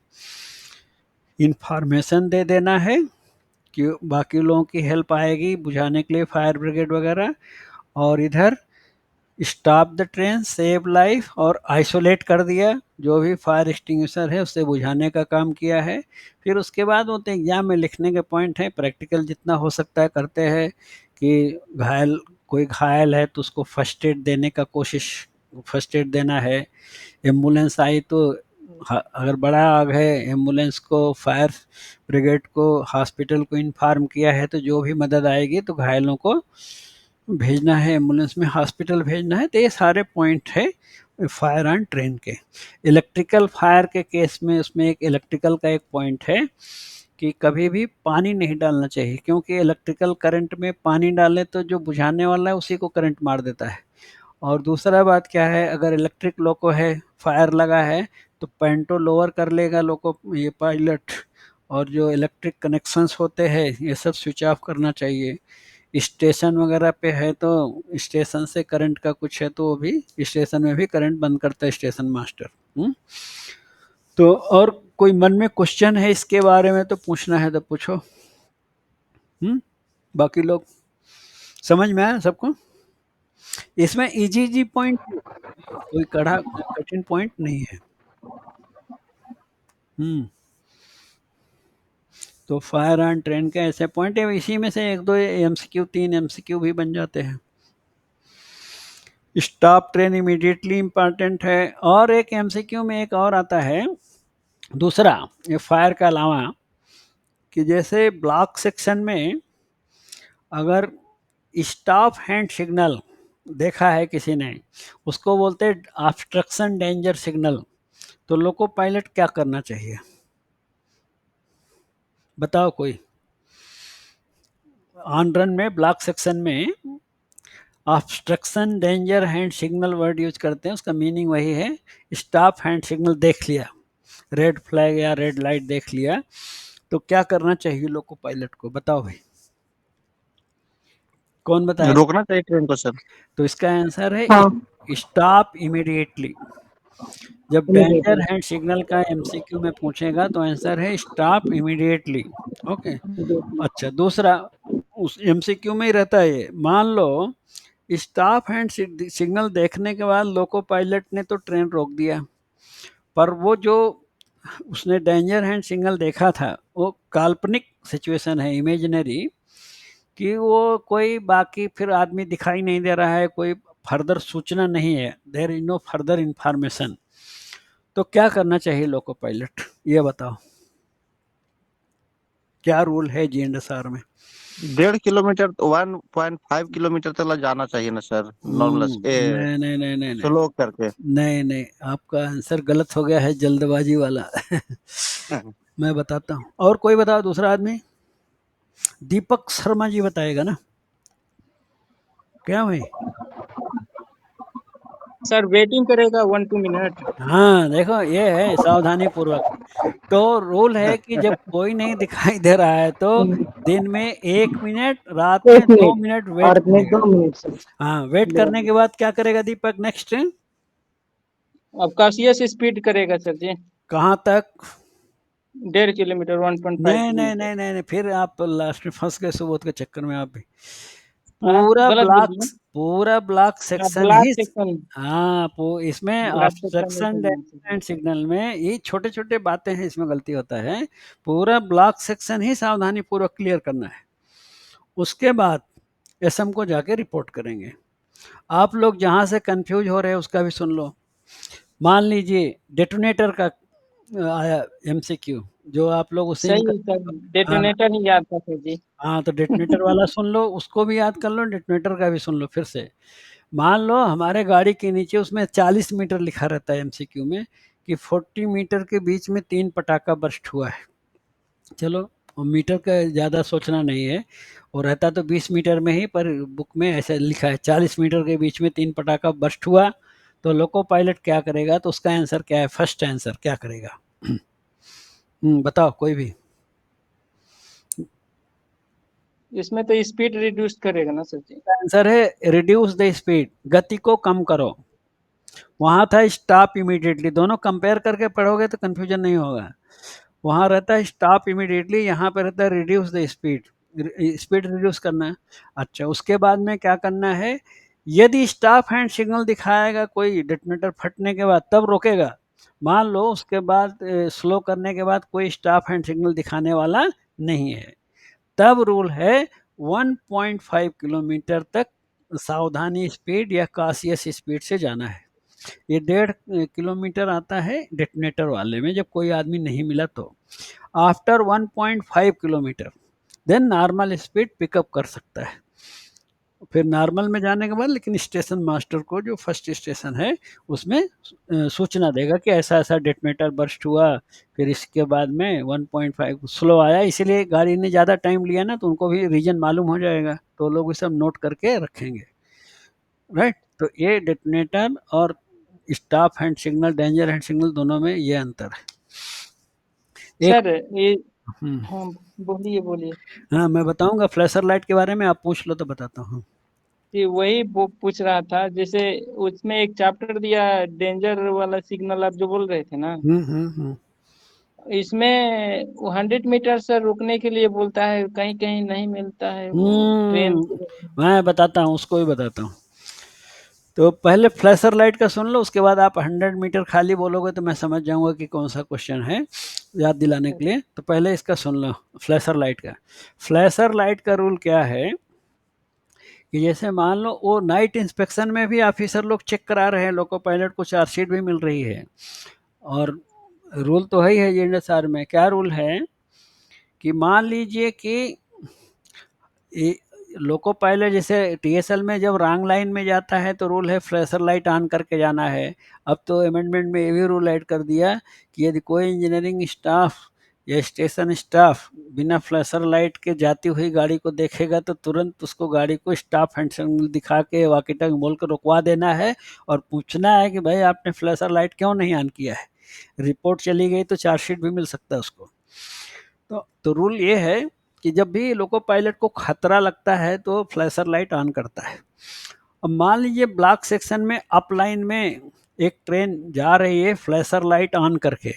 इन्फॉर्मेशन दे देना है कि बाकी लोगों की हेल्प आएगी बुझाने के लिए, फायर ब्रिगेड वगैरह, और इधर stop the train, save life और आइसोलेट कर दिया, जो भी फायर एक्सटिंग्विशर है उससे बुझाने का काम किया है। फिर उसके बाद वो तो एग्जाम में लिखने के पॉइंट है, प्रैक्टिकल जितना हो सकता है करते हैं कि कोई घायल है तो उसको फर्स्ट एड देने का कोशिश, फर्स्ट एड देना है। एम्बुलेंस आई तो अगर बड़ा आग है, एम्बुलेंस को, फायर ब्रिगेड को, हॉस्पिटल को इन्फॉर्म किया है तो जो भी मदद आएगी तो घायलों को भेजना है, एम्बुलेंस में हॉस्पिटल भेजना है। तो ये सारे पॉइंट है फायर ऑन ट्रेन के। इलेक्ट्रिकल फायर के केस में उसमें एक इलेक्ट्रिकल का एक पॉइंट है कि कभी भी पानी नहीं डालना चाहिए, क्योंकि इलेक्ट्रिकल करंट में पानी डालें तो जो बुझाने वाला है उसी को करंट मार देता है। और दूसरा बात क्या है, अगर इलेक्ट्रिक लोको है, फायर लगा है तो पेंटो लोअर कर लेगा लोको ये पायलट, और जो इलेक्ट्रिक कनेक्शंस होते हैं ये सब स्विच ऑफ करना चाहिए। स्टेशन वगैरह पे है तो स्टेशन से करंट का कुछ है तो वो भी स्टेशन में भी करंट बंद करता है स्टेशन मास्टर। तो और कोई मन में क्वेश्चन है इसके बारे में तो पूछना है तो पूछो। बाकी लोग समझ में आया सबको? इसमें इजी इजी पॉइंट, कोई कठिन पॉइंट नहीं है। तो फायर ऑन ट्रेन के ऐसे पॉइंट है, इसी में से एक दो एमसीक्यू, 3 एमसीक्यू भी बन जाते हैं। स्टॉप ट्रेन इमीडिएटली इम्पॉर्टेंट है। और एक एमसीक्यू में एक और आता है दूसरा, ये फायर का अलावा, कि जैसे ब्लॉक सेक्शन में अगर स्टॉप हैंड सिग्नल देखा है किसी ने, उसको बोलते हैं ऑब्स्ट्रक्शन डेंजर सिग्नल, तो लोको पायलट क्या करना चाहिए? बताओ कोई। ऑन रन में ब्लॉक सेक्शन में obstruction danger hand signal word use करते हैं, उसका मीनिंग वही है। स्टॉप हैंड सिग्नल देख लिया, रेड फ्लैग या रेड लाइट देख लिया, तो क्या करना चाहिए लोको पायलट को? बताओ भाई, कौन बताएगा? रोकना चाहिए ट्रेन को सर। तो इसका आंसर है हाँ स्टॉप इमीडिएटली। जब डेंजर हैंड सिग्नल का एमसीक्यू में पूछेगा तो आंसर है स्टॉप इमीडिएटली। ओके। अच्छा, दूसरा उस एमसीक्यू में ही रहता है ये। मान लो स्टॉप हैंड सिग्नल देखने के बाद लोको पायलट ने तो ट्रेन रोक दिया, पर वो जो उसने डेंजर हैंड सिग्नल देखा था वो काल्पनिक सिचुएशन है, इमेजिनरी, कि वो कोई बाकी फिर आदमी दिखाई नहीं दे रहा है, कोई फर्दर सूचना नहीं है, there is no further information, तो क्या करना चाहिए लोको पायलट? ये बताओ, क्या रूल है जीएनएसआर में? 1.5 किलोमीटर 1.5 किलोमीटर तक जाना चाहिए ना सर, नॉर्मल नहीं नहीं नहीं नहीं स्लो करके। नहीं नहीं, आपका आंसर गलत हो गया है, जल्दबाजी वाला। मैं बताता हूँ। और कोई बताओ, दूसरा आदमी? दीपक शर्मा जी बताएगा ना? क्या भाई? सर वेटिंग करेगा 1-2 मिनट। हाँ देखो, ये है सावधानी पूर्वक। तो रूल है कि जब कोई नहीं दिखाई दे रहा है तो दिन में 1 मिनट, रात में 1 2 मिनट मिनट वेट और में करेगा। 2 मिनट से हाँ, वेट करने के बाद क्या करेगा दीपक नेक्स्ट? अब काशियस स्पीड करेगा सर जी, कहाँ तक? 1.5 किलोमीटर 1.5 नहीं नहीं किलोमीटर। नहीं नहीं नहीं, फिर आप लास्ट में फंस गए सुबोध के चक्कर में आप भी। हाँ, पूरा गलत बोल ब्लॉक, दिया। पूरा ब्लॉक सेक्शन ब्लॉक ही। सेक्शन, हाँ, इसमें ब्लॉक सेक्शन में ऑब्स्ट्रक्शन करना चाहिए। एंड सिग्नल में ये छोटे छोटे बातें हैं, इसमें गलती होता है। पूरा ब्लॉक सेक्शन ही सावधानी पूर्वक क्लियर करना है। उसके बाद एसएम को जाके रिपोर्ट करेंगे। आप लोग जहाँ से कंफ्यूज हो रहे हैं उसका भी सुन लो। मान लीजिए डेटोनेटर का आया एमसीक्यू, जो आप लोग उसी में सही सर, हाँ डेटोनेटर ही याद था सर जी। हाँ, तो डेटोनेटर वाला सुन लो, उसको भी याद कर लो, डेटोनेटर का भी सुन लो फिर से। मान लो हमारे गाड़ी के नीचे उसमें 40 मीटर लिखा रहता है एमसीक्यू में कि 40 मीटर के बीच में 3 पटाखा बर्स्ट हुआ है। चलो, मीटर का ज़्यादा सोचना नहीं है, और रहता तो 20 मीटर में ही, पर बुक में ऐसा लिखा है 40 मीटर के बीच में 3 पटाखा बर्स्ट हुआ, तो लोको पायलट क्या करेगा? तो उसका आंसर क्या है? फर्स्ट आंसर क्या करेगा? बताओ कोई भी। इसमें तो स्पीड रिड्यूस करेगा ना सर जी। आंसर है रिड्यूस द स्पीड, गति को कम करो। वहाँ था स्टॉप इमीडिएटली, दोनों कंपेयर करके पढ़ोगे तो कंफ्यूजन नहीं होगा। वहाँ रहता है स्टॉप इमीडिएटली, यहाँ पे रहता है reduce the speed, speed reduce करना है। अच्छा, उसके बाद में क्या करना है? यदि स्टॉप हैंड सिग्नल दिखाएगा कोई डेटोनेटर फटने के बाद, तब रोकेगा। मान लो उसके बाद स्लो करने के बाद कोई स्टॉप हैंड सिग्नल दिखाने वाला नहीं है, तब रूल है 1.5 किलोमीटर तक सावधानी स्पीड या काशियस स्पीड से जाना है। ये 1.5 किलोमीटर आता है डेटोनेटर वाले में, जब कोई आदमी नहीं मिला तो। After 1.5 kilometre then normal speed pickup कर सकता है। फिर नॉर्मल में जाने के बाद लेकिन स्टेशन मास्टर को, जो फर्स्ट स्टेशन है, उसमें सूचना देगा कि ऐसा ऐसा डेटोनेटर बर्स्ट हुआ, फिर इसके बाद में 1.5 स्लो आया, इसीलिए गाड़ी ने ज़्यादा टाइम लिया ना, तो उनको भी रीजन मालूम हो जाएगा, तो लोग ये सब नोट करके रखेंगे। राइट, तो ये डेटोनेटर और stop hand signal, danger hand signal, दोनों में ये अंतर है। एक सर ये हम्म, हाँ, बोलिए बोलिए। हाँ, मैं बताऊंगा फ्लैशर लाइट के बारे में, आप पूछ लो तो बताता हूँ। कि वही वो पूछ रहा था, जैसे उसमें एक चैप्टर दिया डेंजर वाला सिग्नल, आप जो बोल रहे थे ना, इसमें 100 मीटर से रुकने के लिए बोलता है, कहीं कहीं नहीं मिलता है वो ट्रेन। मैं बताता हूँ, उसको भी बताता हूँ। तो पहले फ्लैशर लाइट का सुन लो, उसके बाद आप 100 मीटर खाली बोलोगे तो मैं समझ जाऊंगा कि कौन सा क्वेश्चन है, याद दिलाने के लिए। तो पहले इसका सुन लो, फ्लैशर लाइट का। फ्लैशर लाइट का रूल क्या है कि जैसे मान लो वो नाइट इंस्पेक्शन में भी ऑफिसर लोग चेक करा रहे हैं, लोको पायलट को चार्जशीट भी मिल रही है। और रूल तो है ही है जीएसआर में। क्या रूल है कि मान लीजिए कि लोको पायलट जैसे टीएसएल में जब रॉन्ग लाइन में जाता है तो रूल है फ्लैशर लाइट ऑन करके जाना है। अब तो अमेंडमेंट में ये भी रूल ऐड कर दिया कि यदि कोई इंजीनियरिंग स्टाफ या स्टेशन स्टाफ बिना फ्लैशर लाइट के जाती हुई गाड़ी को देखेगा तो तुरंत उसको गाड़ी को स्टाफ हैंड सिग्नल दिखा के वॉकी टॉकी बोल कर रुकवा देना है और पूछना है कि भाई आपने फ्लैशर लाइट क्यों नहीं ऑन किया है। रिपोर्ट चली गई तो चार्जशीट भी मिल सकता है उसको। तो रूल ये है कि जब भी लोको पायलट को खतरा लगता है तो फ्लैशर लाइट ऑन करता है। अब मान लीजिए ब्लॉक सेक्शन में अप लाइन में एक ट्रेन जा रही है फ्लैशर लाइट ऑन करके,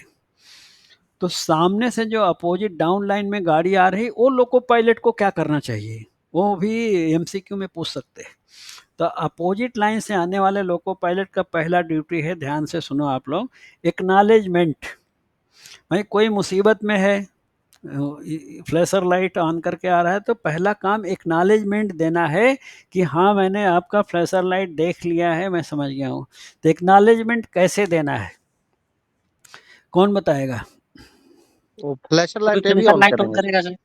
तो सामने से जो अपोजिट डाउन लाइन में गाड़ी आ रही वो लोको पायलट को क्या करना चाहिए, वो भी एमसीक्यू में पूछ सकते हैं। तो अपोजिट लाइन से आने वाले लोको पायलट का पहला ड्यूटी है, ध्यान से सुनो आप लोग, एक्नॉलेजमेंट। भाई कोई मुसीबत में है, फ्लैशर लाइट ऑन करके आ रहा है तो पहला काम एक्नॉलेजमेंट देना है कि हाँ मैंने आपका फ्लैशर लाइट देख लिया है, मैं समझ गया हूँ। तो एक्नॉलेजमेंट कैसे देना है, कौन बताएगा? वो फ्लैशर लाइट भी फ्लैशर ऑन लाइट ऑन करेंगे करेगा सर।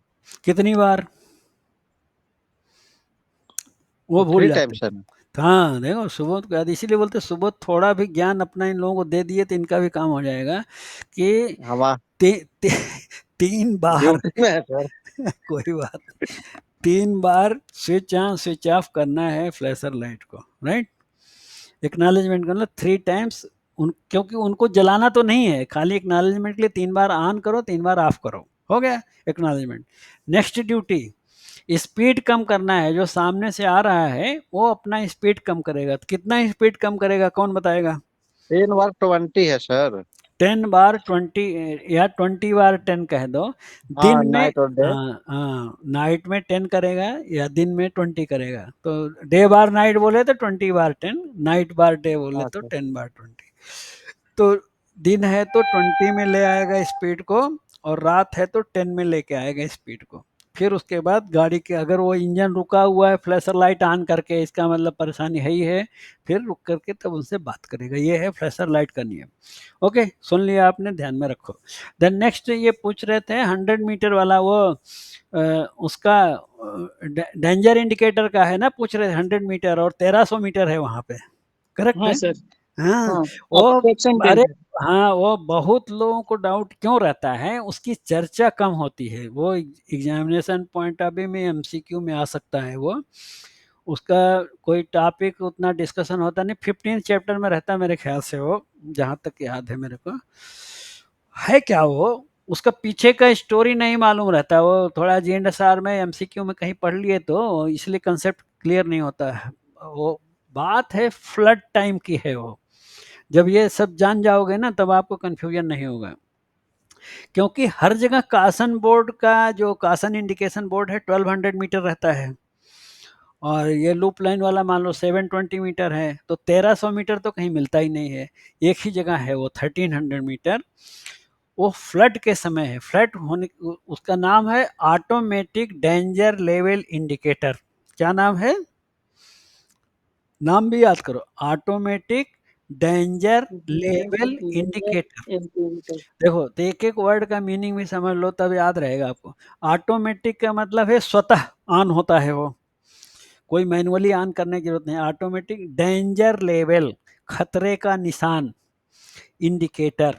कितनी बार वो भूल 3 जाते टाइम हैं। सर। हाँ देखो सुबोध को याद, इसीलिए बोलते सुबोध थोड़ा भी ज्ञान अपना इन लोगों को दे दिए तो इनका भी काम हो जाएगा कि हवा ती, ती, 3 बार ड्यूटी में है सर। कोई बात नहीं, 3 बार स्विच ऑन स्विच ऑफ करना है फ्लैशर लाइट को, राइट। एक्नॉलेजमेंट करना 3 टाइम्स क्योंकि उनको जलाना तो नहीं है, खाली एक्नॉलेजमेंट के लिए 3 बार ऑन करो 3 बार ऑफ करो, हो गया एक्नॉलेजमेंट। नेक्स्ट ड्यूटी स्पीड कम करना है, जो सामने से आ रहा है वो अपना स्पीड कम करेगा। तो कितना स्पीड कम करेगा कौन बताएगा? 3 बार 20 है सर। 10 बार 20 या 20 बार 10 कह दो। हाँ दिन में नाइट और डे। हाँ नाइट में 10 करेगा या दिन में 20 करेगा। तो डे बार नाइट बोले तो 20 बार 10, नाइट बार डे बोले हाँ तो सर। 10 बार 20। तो दिन है तो 20 में ले आएगा स्पीड को और रात है तो 10 में लेके आएगा स्पीड को। फिर उसके बाद गाड़ी के अगर वो इंजन रुका हुआ है फ्लैशर लाइट ऑन करके, इसका मतलब परेशानी है ही है, फिर रुक करके तब उनसे बात करेगा। ये है फ्लैशर लाइट का नियम। ओके सुन लिया आपने, ध्यान में रखो। देन नेक्स्ट ये पूछ रहे थे 100 मीटर वाला, वो उसका डेंजर इंडिकेटर का है ना, पूछ रहे थे 100 मीटर और 1300 मीटर है वहाँ पे, करेक्ट हाँ है? सर। हाँ हाँ वो ऑब्स्ट्रक्शन अरे डेंजर। हाँ वो बहुत लोगों को डाउट क्यों रहता है, उसकी चर्चा कम होती है, वो एग्जामिनेशन पॉइंट ऑफ व्यू में एमसीक्यू में आ सकता है। वो उसका कोई टॉपिक उतना डिस्कशन होता नहीं, 15 चैप्टर में रहता है मेरे ख्याल से, वो जहाँ तक याद है मेरे को। है क्या वो, उसका पीछे का स्टोरी नहीं मालूम रहता, वो थोड़ा जीएनएसआर में एमसीक्यू में कहीं पढ़ लिए तो इसलिए कंसेप्ट क्लियर नहीं होता है। वो बात है फ्लड टाइम की है वो, जब ये सब जान जाओगे ना तब आपको कंफ्यूजन नहीं होगा। क्योंकि हर जगह कासन बोर्ड का जो कासन इंडिकेशन बोर्ड है 1200 मीटर रहता है और ये लूप लाइन वाला मान लो 720 मीटर है, तो 1300 मीटर तो कहीं मिलता ही नहीं है। एक ही जगह है वो 1300 मीटर, वो फ्लड के समय है। फ्लड होने उसका नाम है ऑटोमेटिक डेंजर लेवल इंडिकेटर। क्या नाम है, नाम भी याद करो, ऑटोमेटिक डेंजर लेवल इंडिकेटर। देखो तो एक एक वर्ड का मीनिंग भी समझ लो तब याद रहेगा आपको। ऑटोमेटिक का मतलब है स्वतः ऑन होता है वो, कोई मैनुअली ऑन करने की जरूरत नहीं। ऑटोमेटिक डेंजर लेवल, खतरे का निशान, इंडिकेटर।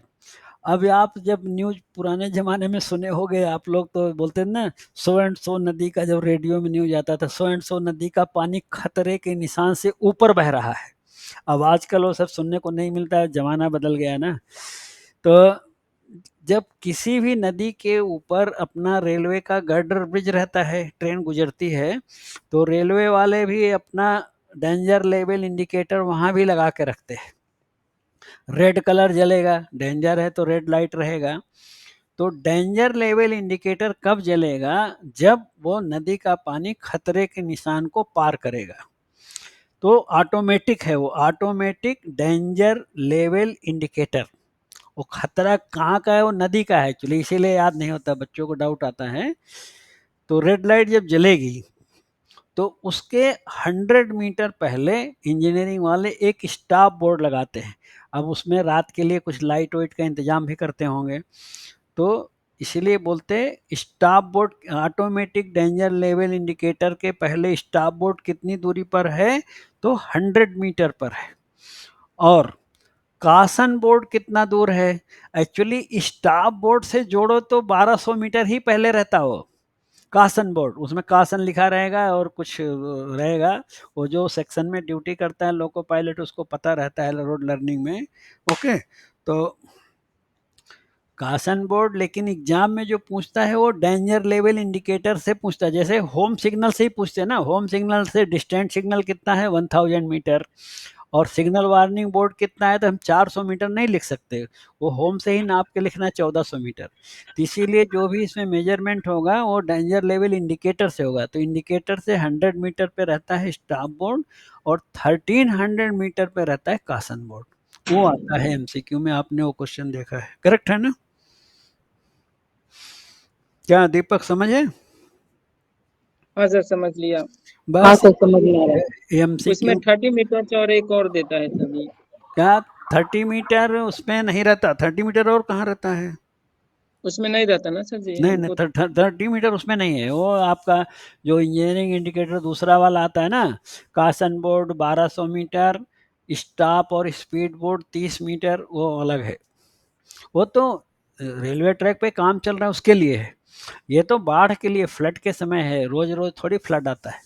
अब आप जब न्यूज पुराने ज़माने में सुने होंगे आप लोग, तो बोलते हैं ना सो एंड सो नदी का, जब रेडियो में न्यूज आता था सो एंड सो नदी का पानी खतरे के निशान से ऊपर बह रहा है। अब आजकल वो सब सुनने को नहीं मिलता है, ज़माना बदल गया ना। तो जब किसी भी नदी के ऊपर अपना रेलवे का गर्डर ब्रिज रहता है, ट्रेन गुजरती है, तो रेलवे वाले भी अपना डेंजर लेवल इंडिकेटर वहाँ भी लगा के रखते हैं। रेड कलर जलेगा, डेंजर है तो रेड लाइट रहेगा। तो डेंजर लेवल इंडिकेटर कब जलेगा, जब वो नदी का पानी खतरे के निशान को पार करेगा। तो ऑटोमेटिक है वो, ऑटोमेटिक डेंजर लेवल इंडिकेटर। वो खतरा कहाँ का है, वो नदी का है एक्चुअली, इसीलिए याद नहीं होता, बच्चों को डाउट आता है। तो रेड लाइट जब जलेगी तो उसके 100 मीटर पहले इंजीनियरिंग वाले एक स्टॉप बोर्ड लगाते हैं। अब उसमें रात के लिए कुछ लाइट वाइट का इंतजाम भी करते होंगे, तो इसलिए बोलते हैं stop board automatic danger level indicator के पहले स्टॉप बोर्ड कितनी दूरी पर है, तो 100 मीटर पर है। और कासन बोर्ड कितना दूर है, एक्चुअली स्टॉप बोर्ड से जोड़ो तो 1200 मीटर ही पहले रहता हो कासन बोर्ड, उसमें कासन लिखा रहेगा और कुछ रहेगा, वो जो सेक्शन में ड्यूटी करता है लोको पायलट उसको पता रहता है रोड लर्निंग में। ओके, तो कासन बोर्ड लेकिन एग्जाम में जो पूछता है वो डेंजर लेवल इंडिकेटर से पूछता है, जैसे होम सिग्नल से ही पूछते हैं ना, होम सिग्नल से डिस्टेंट सिग्नल कितना है 1000 मीटर, और सिग्नल वार्निंग बोर्ड कितना है तो हम 400 मीटर नहीं लिख सकते, वो होम से ही नाप के लिखना है 1400 मीटर। तो इसीलिए जो भी इसमें मेजरमेंट होगा वो डेंजर लेवल इंडिकेटर से होगा, तो इंडिकेटर से 100 मीटर पे रहता है स्टॉप बोर्ड और 1300 मीटर पे रहता है कासन बोर्ड। वो आता है एमसीक्यू में, आपने वो क्वेश्चन देखा है, करेक्ट है ना? क्या दीपक समझे? हाँ सर समझ लिया। हाँ बस सर समझ में आ रहा है। उसमें एमसीक्यू 30 मीटर और एक और देता है सर जी। क्या 30 मीटर उसमें नहीं रहता, 30 मीटर और कहाँ रहता है? उसमें नहीं रहता ना सर जी? नहीं नहीं, हमको 30 मीटर उसमें नहीं है, वो आपका जो इंजीनियरिंग इंडिकेटर दूसरा वाला आता है ना, कासन बोर्ड 1200 मीटर, स्टॉप और स्पीड बोर्ड 30 मीटर, वो अलग है, वो तो रेलवे ट्रैक पे काम चल रहा है उसके लिए है, ये तो बाढ़ के लिए फ्लड के समय है, रोज रोज थोड़ी फ्लड आता है,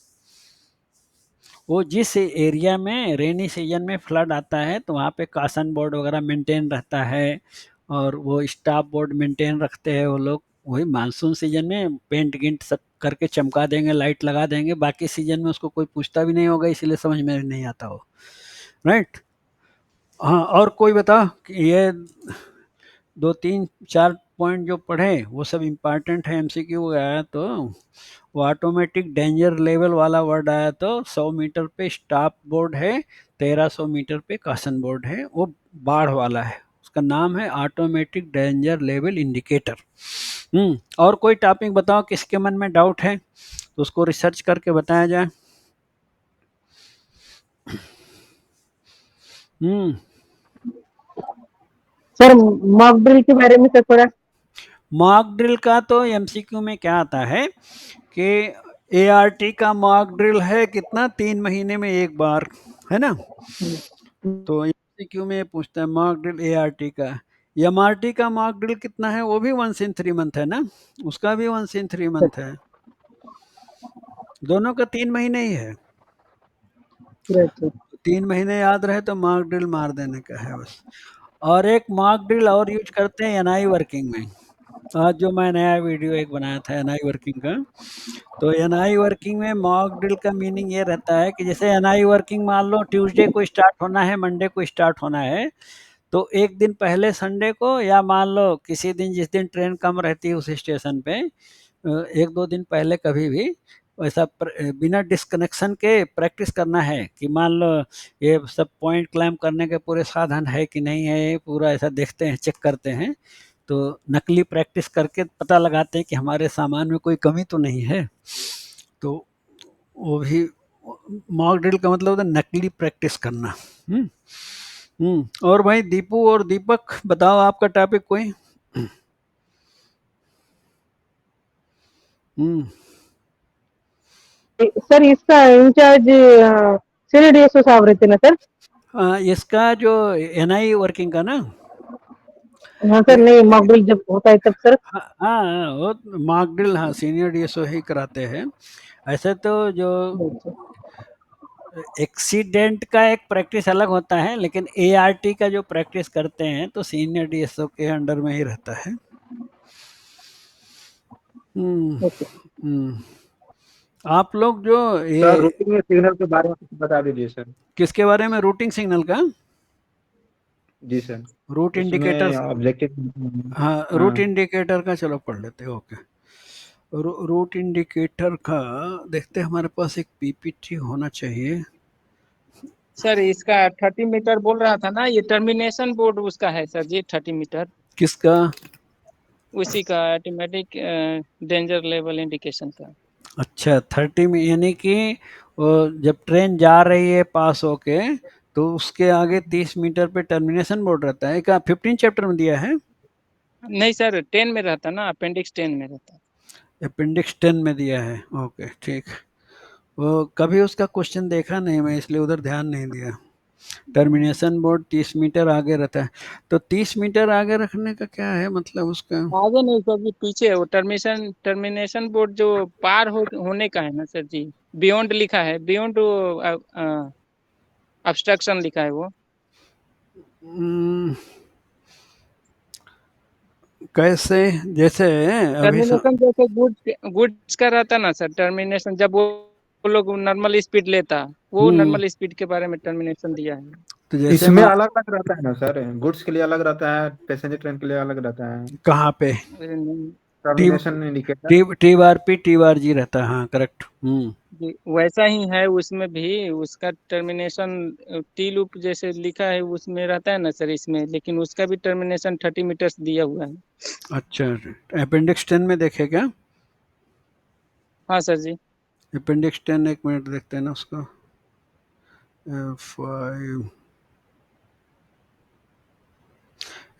वो जिस एरिया में रेनी सीजन में फ्लड आता है तो वहाँ पे कासन बोर्ड वगैरह मेंटेन रहता है, और वो स्टॉप बोर्ड मेंटेन रखते हैं वो लोग, वही मानसून सीजन में पेंट गिंट सब करके चमका देंगे, लाइट लगा देंगे, बाकी सीजन में उसको कोई पूछता भी नहीं होगा, इसलिए समझ में नहीं आता हो, राइट? हाँ, और कोई बता कि ये 2 3 4 पॉइंट जो पढ़े वो सब इम्पॉर्टेंट है, एमसीक्यू आया तो वो ऑटोमेटिक डेंजर लेवल वाला वर्ड आया तो 100 मीटर पे स्टॉप बोर्ड है, 1300 मीटर पे कासन बोर्ड है, वो बाढ़ वाला है, उसका नाम है ऑटोमेटिक डेंजर लेवल इंडिकेटर। और कोई टॉपिक बताओ, किसके मन में डाउट है तो उसको रिसर्च करके बताया जाए। सर मॉक ड्रिल के बारे में सर थोड़ा। मॉक ड्रिल का तो एमसीक्यू में क्या आता है कि एआरटी का मॉक ड्रिल है कितना, 3 महीने में एक बार, है ना? तो एमसीक्यू में पूछता है मॉक ड्रिल एआरटी का। एमआरटी का मॉक ड्रिल कितना है, वो भी 1 in 3 month है ना, उसका भी 1 in 3 month है, दोनों का 3 महीने ही है, 3 महीने याद रहे तो मॉक ड्रिल मार देने का है बस। और एक मॉक ड्रिल और यूज करते हैं एनआई वर्किंग में, आज जो मैं नया वीडियो एक बनाया था एनआई वर्किंग का, तो एनआई वर्किंग में मॉक ड्रिल का मीनिंग ये रहता है कि जैसे एनआई वर्किंग मान लो ट्यूसडे को स्टार्ट होना है, मंडे को स्टार्ट होना है, तो एक दिन पहले संडे को, या मान लो किसी दिन जिस दिन ट्रेन कम रहती है उस स्टेशन पे 1-2 दिन पहले कभी भी वैसा बिना डिस्कनेक्शन के प्रैक्टिस करना है कि मान लो ये सब पॉइंट क्लाइम करने के पूरे साधन है कि नहीं है, पूरा ऐसा देखते हैं, चेक करते हैं, तो नकली प्रैक्टिस करके पता लगाते हैं कि हमारे सामान में कोई कमी तो नहीं है, तो वो भी मॉक ड्रिल का मतलब होता है नकली प्रैक्टिस करना। और भाई दीपू और दीपक बताओ आपका टॉपिक कोई। सर इसका इंचार्ज सीनियर डीएसओ साहब रहते ना सर? इसका जो एनआई वर्किंग का ना, हाँ सर, नहीं मॉक ड्रिल जब होता है तब सर। हाँ वो मॉक ड्रिल हाँ सीनियर डीएसओ ही कराते हैं, ऐसे तो जो एक्सीडेंट का एक प्रैक्टिस अलग होता है, लेकिन एआरटी का जो प्रैक्टिस करते हैं तो सीनियर डीएसओ के अंडर में ही रहता है। आप लोग जो ये सर रूटिंग सिग्नल के बारे में कुछ बता दीजिए सर। किसके बारे में? रूटिंग सिग्नल का? जी सर, रूट इंडिकेटर, ऑब्जेक्टिव। हाँ रूट इंडिकेटर का चलो पढ़ लेते हैं। ओके, रूट इंडिकेटर का देखते हैं, हमारे पास एक पीपीटी होना चाहिए। सर इसका 30 मीटर बोल रहा था ना, ये टर्मिनेशन बोर्ड उसका है सर जी, 30 मीटर किसका? उसी का ऑटोमेटिक डेंजर लेवल इंडिकेशन का। अच्छा 30 में, यानी कि वो जब ट्रेन जा रही है पास होके तो उसके आगे 30 मीटर पे टर्मिनेशन बोर्ड रहता है। क्या 15 चैप्टर में दिया है? नहीं सर 10 में रहता ना, अपेंडिक्स 10 में रहता। अपेंडिक्स 10 में दिया है, ओके ठीक। वो कभी उसका क्वेश्चन देखा नहीं मैं, इसलिए उधर ध्यान नहीं दिया। टर्मिनेशन बोर्ड 30 मीटर आगे रहता है, तो 30 मीटर आगे रखने का क्या है मतलब उसका? आगे नहीं सर जी, पीछे है वो। टर्मिनेशन बोर्ड जो पार होने का है ना सर जी, बियॉन्ड लिखा है, बियॉन्ड ऑब्स्ट्रक्शन लिखा है वो। कैसे? जैसे अभी टर्मिनेशन जैसे गुड्स का रहता ना सर, टर्मिनेशन जब वो लोग नॉर्मल स्पीड लेता, वो नॉर्मल स्पीड के बारे में टर्मिनेशन दिया है। तो जैसे इसमें अलग अलग रहता है ना सर, गुड्स के लिए अलग रहता है, पैसेंजर ट्रेन के लिए अलग रहता है। कहाँ पे? अरे नहीं termination indicator. T bar P T bar G रहता है, हाँ करेक्ट। जी, वैसा ही है उसमें भी। उसका टर्मिनेशन टी लूप जैसे लिखा है उसमें रहता है ना सर इसमें, लेकिन उसका भी टर्मिनेशन 30 मीटर्स दिया हुआ है। अच्छा, अपेंडिक्स 10 में देखे क्या? हाँ सर जी। अपेंडिक्स 10 एक मिनट देखते हैं ना उसको। 5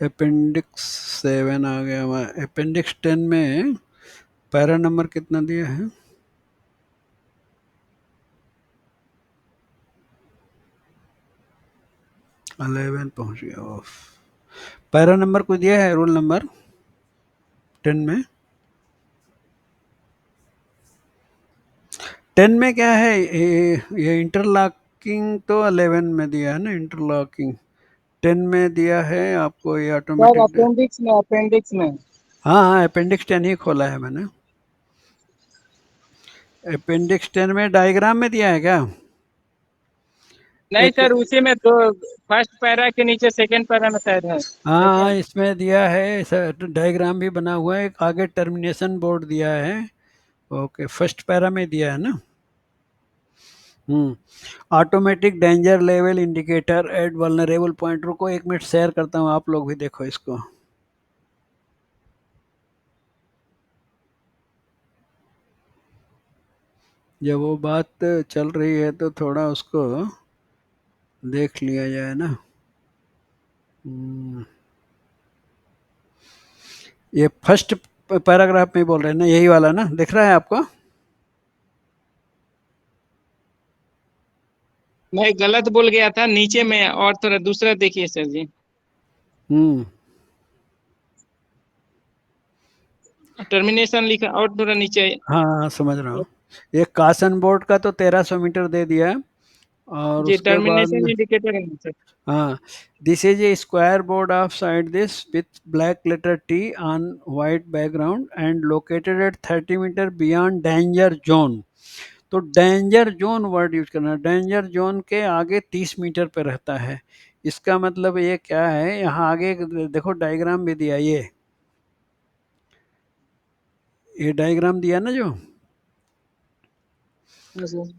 अपेंडिक्स 7 आ गया हमारा। अपेंडिक्स 10 में पैरा नंबर कितना दिया है? 11 पहुंच गया। ऑफ पैरा नंबर को दिया है, रूल नंबर 10 में। 10 में क्या है, ये इंटरलॉकिंग तो 11 में दिया है ना, इंटरलॉकिंग 10 में दिया है आपको ये सर ऑटोमेटिक। अपेंडिक्स में हाँ हाँ, अपेंडिक्स 10 ही खोला है मैंने। अपेंडिक्स 10 में डायग्राम में दिया है क्या? नहीं एक सर, उसी में तो फर्स्ट पैरा के नीचे सेकंड पैरा में शायद है हाँ क्या? हाँ, इसमें दिया है सर, डायग्राम भी बना हुआ है, एक आगे टर्मिनेशन बोर्ड दिया है। ओके, फर्स्ट पैरा में दिया है ना। Automatic danger level indicator at vulnerable point. रुको एक मिनट, शेयर करता हूँ, आप लोग भी देखो इसको। जब वो बात चल रही है तो थोड़ा उसको देख लिया जाए ना। ये फर्स्ट पैराग्राफ में बोल रहे हैं ना, यही वाला ना, दिख रहा है आपको? मैं गलत बोल गया था, नीचे में और थोड़ा दूसरा देखिए सर जी। हम्म टर्मिनेशन लिखा और थोड़ा नीचे। हाँ हाँ, समझ रहा हूँ। ये कासन बोर्ड का तो 1300 मीटर दे दिया है, और जी उसके बाद टर्मिनेशन में इंडिकेटर है ना सर। हाँ, this is a square board of side this with black letter t on white background and located at 30 metre beyond danger zone. तो डेंजर जोन वर्ड यूज करना, डेंजर जोन के आगे 30 metre पे रहता है। इसका मतलब ये क्या है, यहाँ आगे देखो डायग्राम भी दिया, ये डायग्राम दिया ना जो, हाँ सर।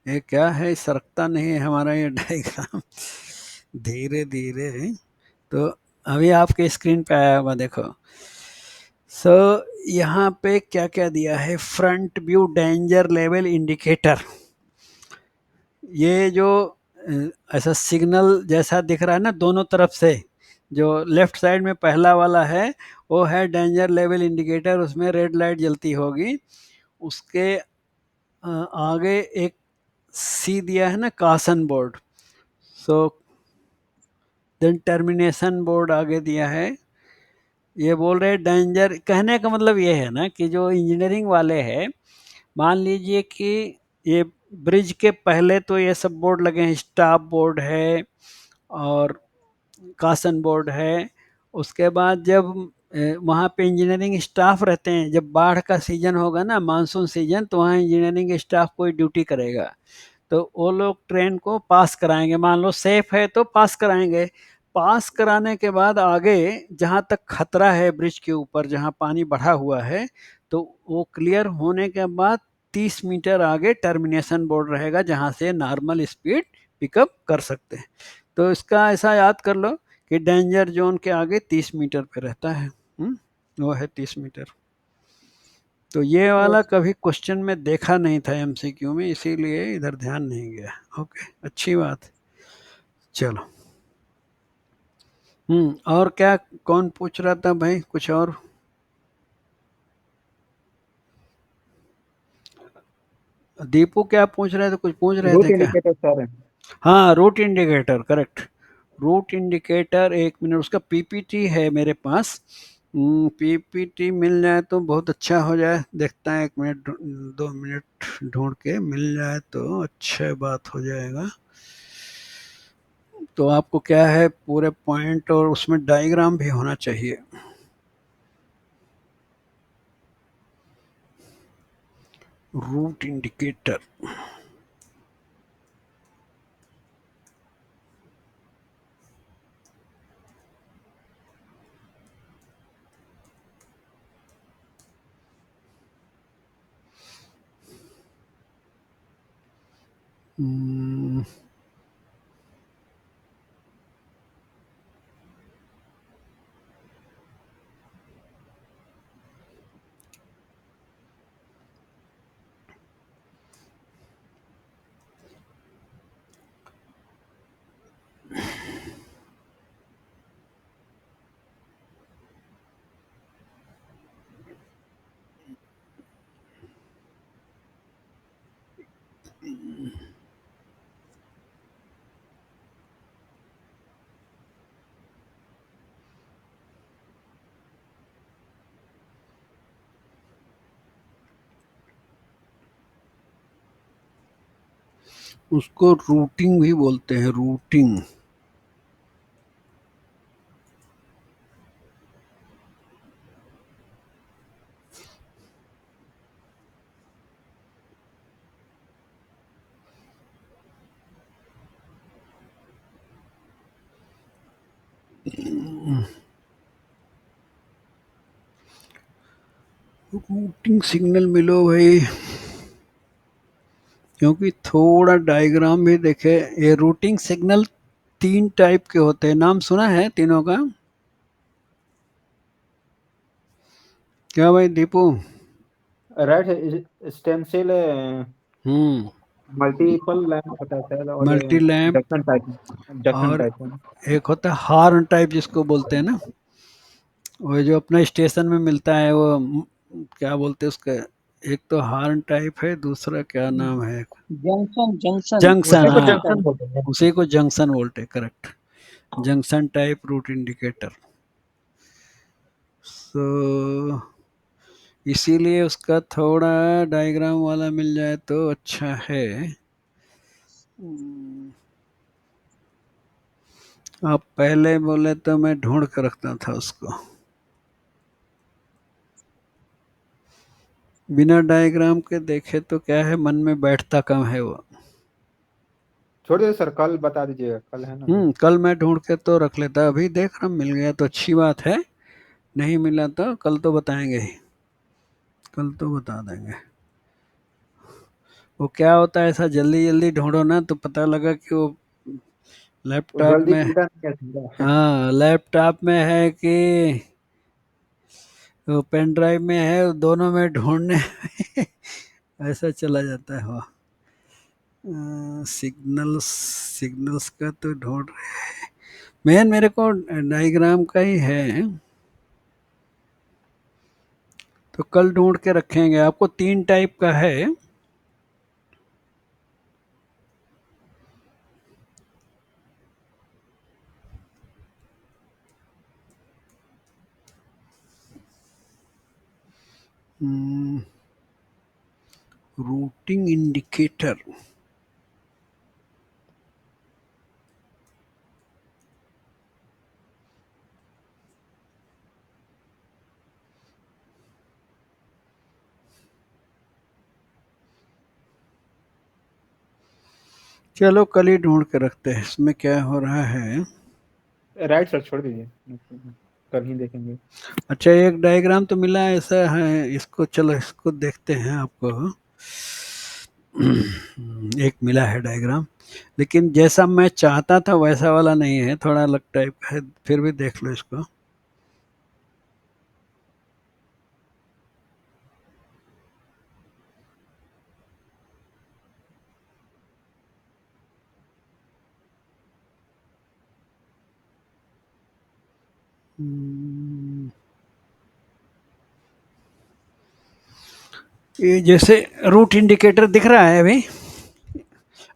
ये क्या है, सरकता नहीं है हमारा ये डायग्राम धीरे धीरे। तो अभी आपके स्क्रीन पे आया होगा, देखो। सो यहाँ पे क्या क्या दिया है, front view danger level indicator. ये जो ऐसा सिग्नल जैसा दिख रहा है ना दोनों तरफ से, जो लेफ्ट साइड में पहला वाला है वो है डेंजर लेवल इंडिकेटर, उसमें रेड लाइट जलती होगी। उसके आगे एक सी दिया है ना, caution board. So then termination board आगे दिया है। ये बोल रहे डेंजर, कहने का मतलब ये है ना कि जो इंजीनियरिंग वाले हैं, मान लीजिए कि ये ब्रिज के पहले तो ये सब बोर्ड लगे हैं, स्टाफ बोर्ड है और कासन बोर्ड है। उसके बाद जब वहाँ पे इंजीनियरिंग स्टाफ रहते हैं, जब बाढ़ का सीजन होगा ना, मानसून सीजन, तो वहाँ इंजीनियरिंग स्टाफ कोई ड्यूटी करेगा, तो वो लोग ट्रेन को पास कराएंगे। मान लो सेफ है तो पास कराएंगे। पास कराने के बाद आगे जहाँ तक खतरा है ब्रिज के ऊपर, जहाँ पानी बढ़ा हुआ है, तो वो क्लियर होने के बाद 30 मीटर आगे टर्मिनेशन बोर्ड रहेगा, जहाँ से नॉर्मल स्पीड पिकअप कर सकते हैं। तो इसका ऐसा याद कर लो कि डेंजर जोन के आगे 30 मीटर पे रहता है। वो है 30 मीटर। तो ये वाला कभी क्वेश्चन में देखा नहीं था एमसीक्यू में, इसीलिए इधर ध्यान नहीं गया। ओके, अच्छी बात। चलो। और क्या, कौन पूछ रहा था भाई कुछ और? दीपू क्या पूछ रहे थे, कुछ पूछ रहे रूट थे क्या? Indicator sir. हाँ, route indicator, correct. Route indicator, एक मिनट, उसका पीपीटी है मेरे पास। पीपीटी मिल जाए तो बहुत अच्छा हो जाए। देखता है, 1 मिनट 2 मिनट ढूंढ के मिल जाए तो अच्छा बात हो जाएगा। तो आपको क्या है, पूरे पॉइंट और उसमें डायग्राम भी होना चाहिए। रूट इंडिकेटर, उसको रूटिंग भी बोलते हैं, रूटिंग। रूटिंग सिग्नल मिलो भाई, क्योंकि थोड़ा डायग्राम भी देखे। ये रूटिंग सिग्नल 3 टाइप के होते हैं, नाम सुना है तीनों का? क्या भाई दीपू? राइट, स्टेंसिल, हम्म मल्टीपल लैंप होता है सर, और multi lamp, junction type. Junction और टाइप। एक होता है हॉर्न टाइप जिसको बोलते हैं ना, वो जो अपना स्टेशन में मिलता है, वो क्या बोलते हैं उसका? एक तो हॉर्न टाइप है, दूसरा क्या नाम है? जंक्शन जंक्शन जंक्शन, उसी को हाँ, जंक्शन बोलते हैं। उसी को जंक्शन बोलते हैं, correct. Junction type route indicator. So इसीलिए उसका थोड़ा डायग्राम वाला मिल जाए तो अच्छा है। आप पहले बोले तो मैं ढूंढ कर रखता था उसको। बिना डायग्राम के देखे तो क्या है, मन में बैठता कम है वो। छोड़ दीजिए सर, कल बता दीजिएगा, कल है ना अभी। कल मैं ढूंढ के तो रख लेता, अभी देख रहा मिल गया तो अच्छी बात है, नहीं मिला तो कल तो बताएंगे ही, कल तो बता देंगे। वो क्या होता है, ऐसा जल्दी जल्दी ढूंढो ना तो पता लगा कि वो वो लैपटॉप जल्दी में, मिलता नहीं है सीधा। हाँ लैपटॉप में है कि वो पेन ड्राइव में है, दोनों में ढूंढने में ऐसा चला जाता है वो। सिग्नल्स, सिग्नल्स का तो ढूंढ रहे, मेन मेरे को डायग्राम का ही है। तो कल ढूंढ के रखेंगे, आपको 3 टाइप का है। रूटिंग इंडिकेटर, चलो कल ही ढूंढ के रखते हैं, इसमें क्या हो रहा है। राइट सर, छोड़ दीजिए, कल ही देखेंगे। अच्छा, एक डायग्राम तो मिला ऐसा है, इसको चलो इसको देखते हैं आपको। एक मिला है डायग्राम, लेकिन जैसा मैं चाहता था वैसा वाला नहीं है, थोड़ा अलग टाइप का है, फिर भी देख लो इसको। ये जैसे रूट इंडिकेटर दिख रहा है अभी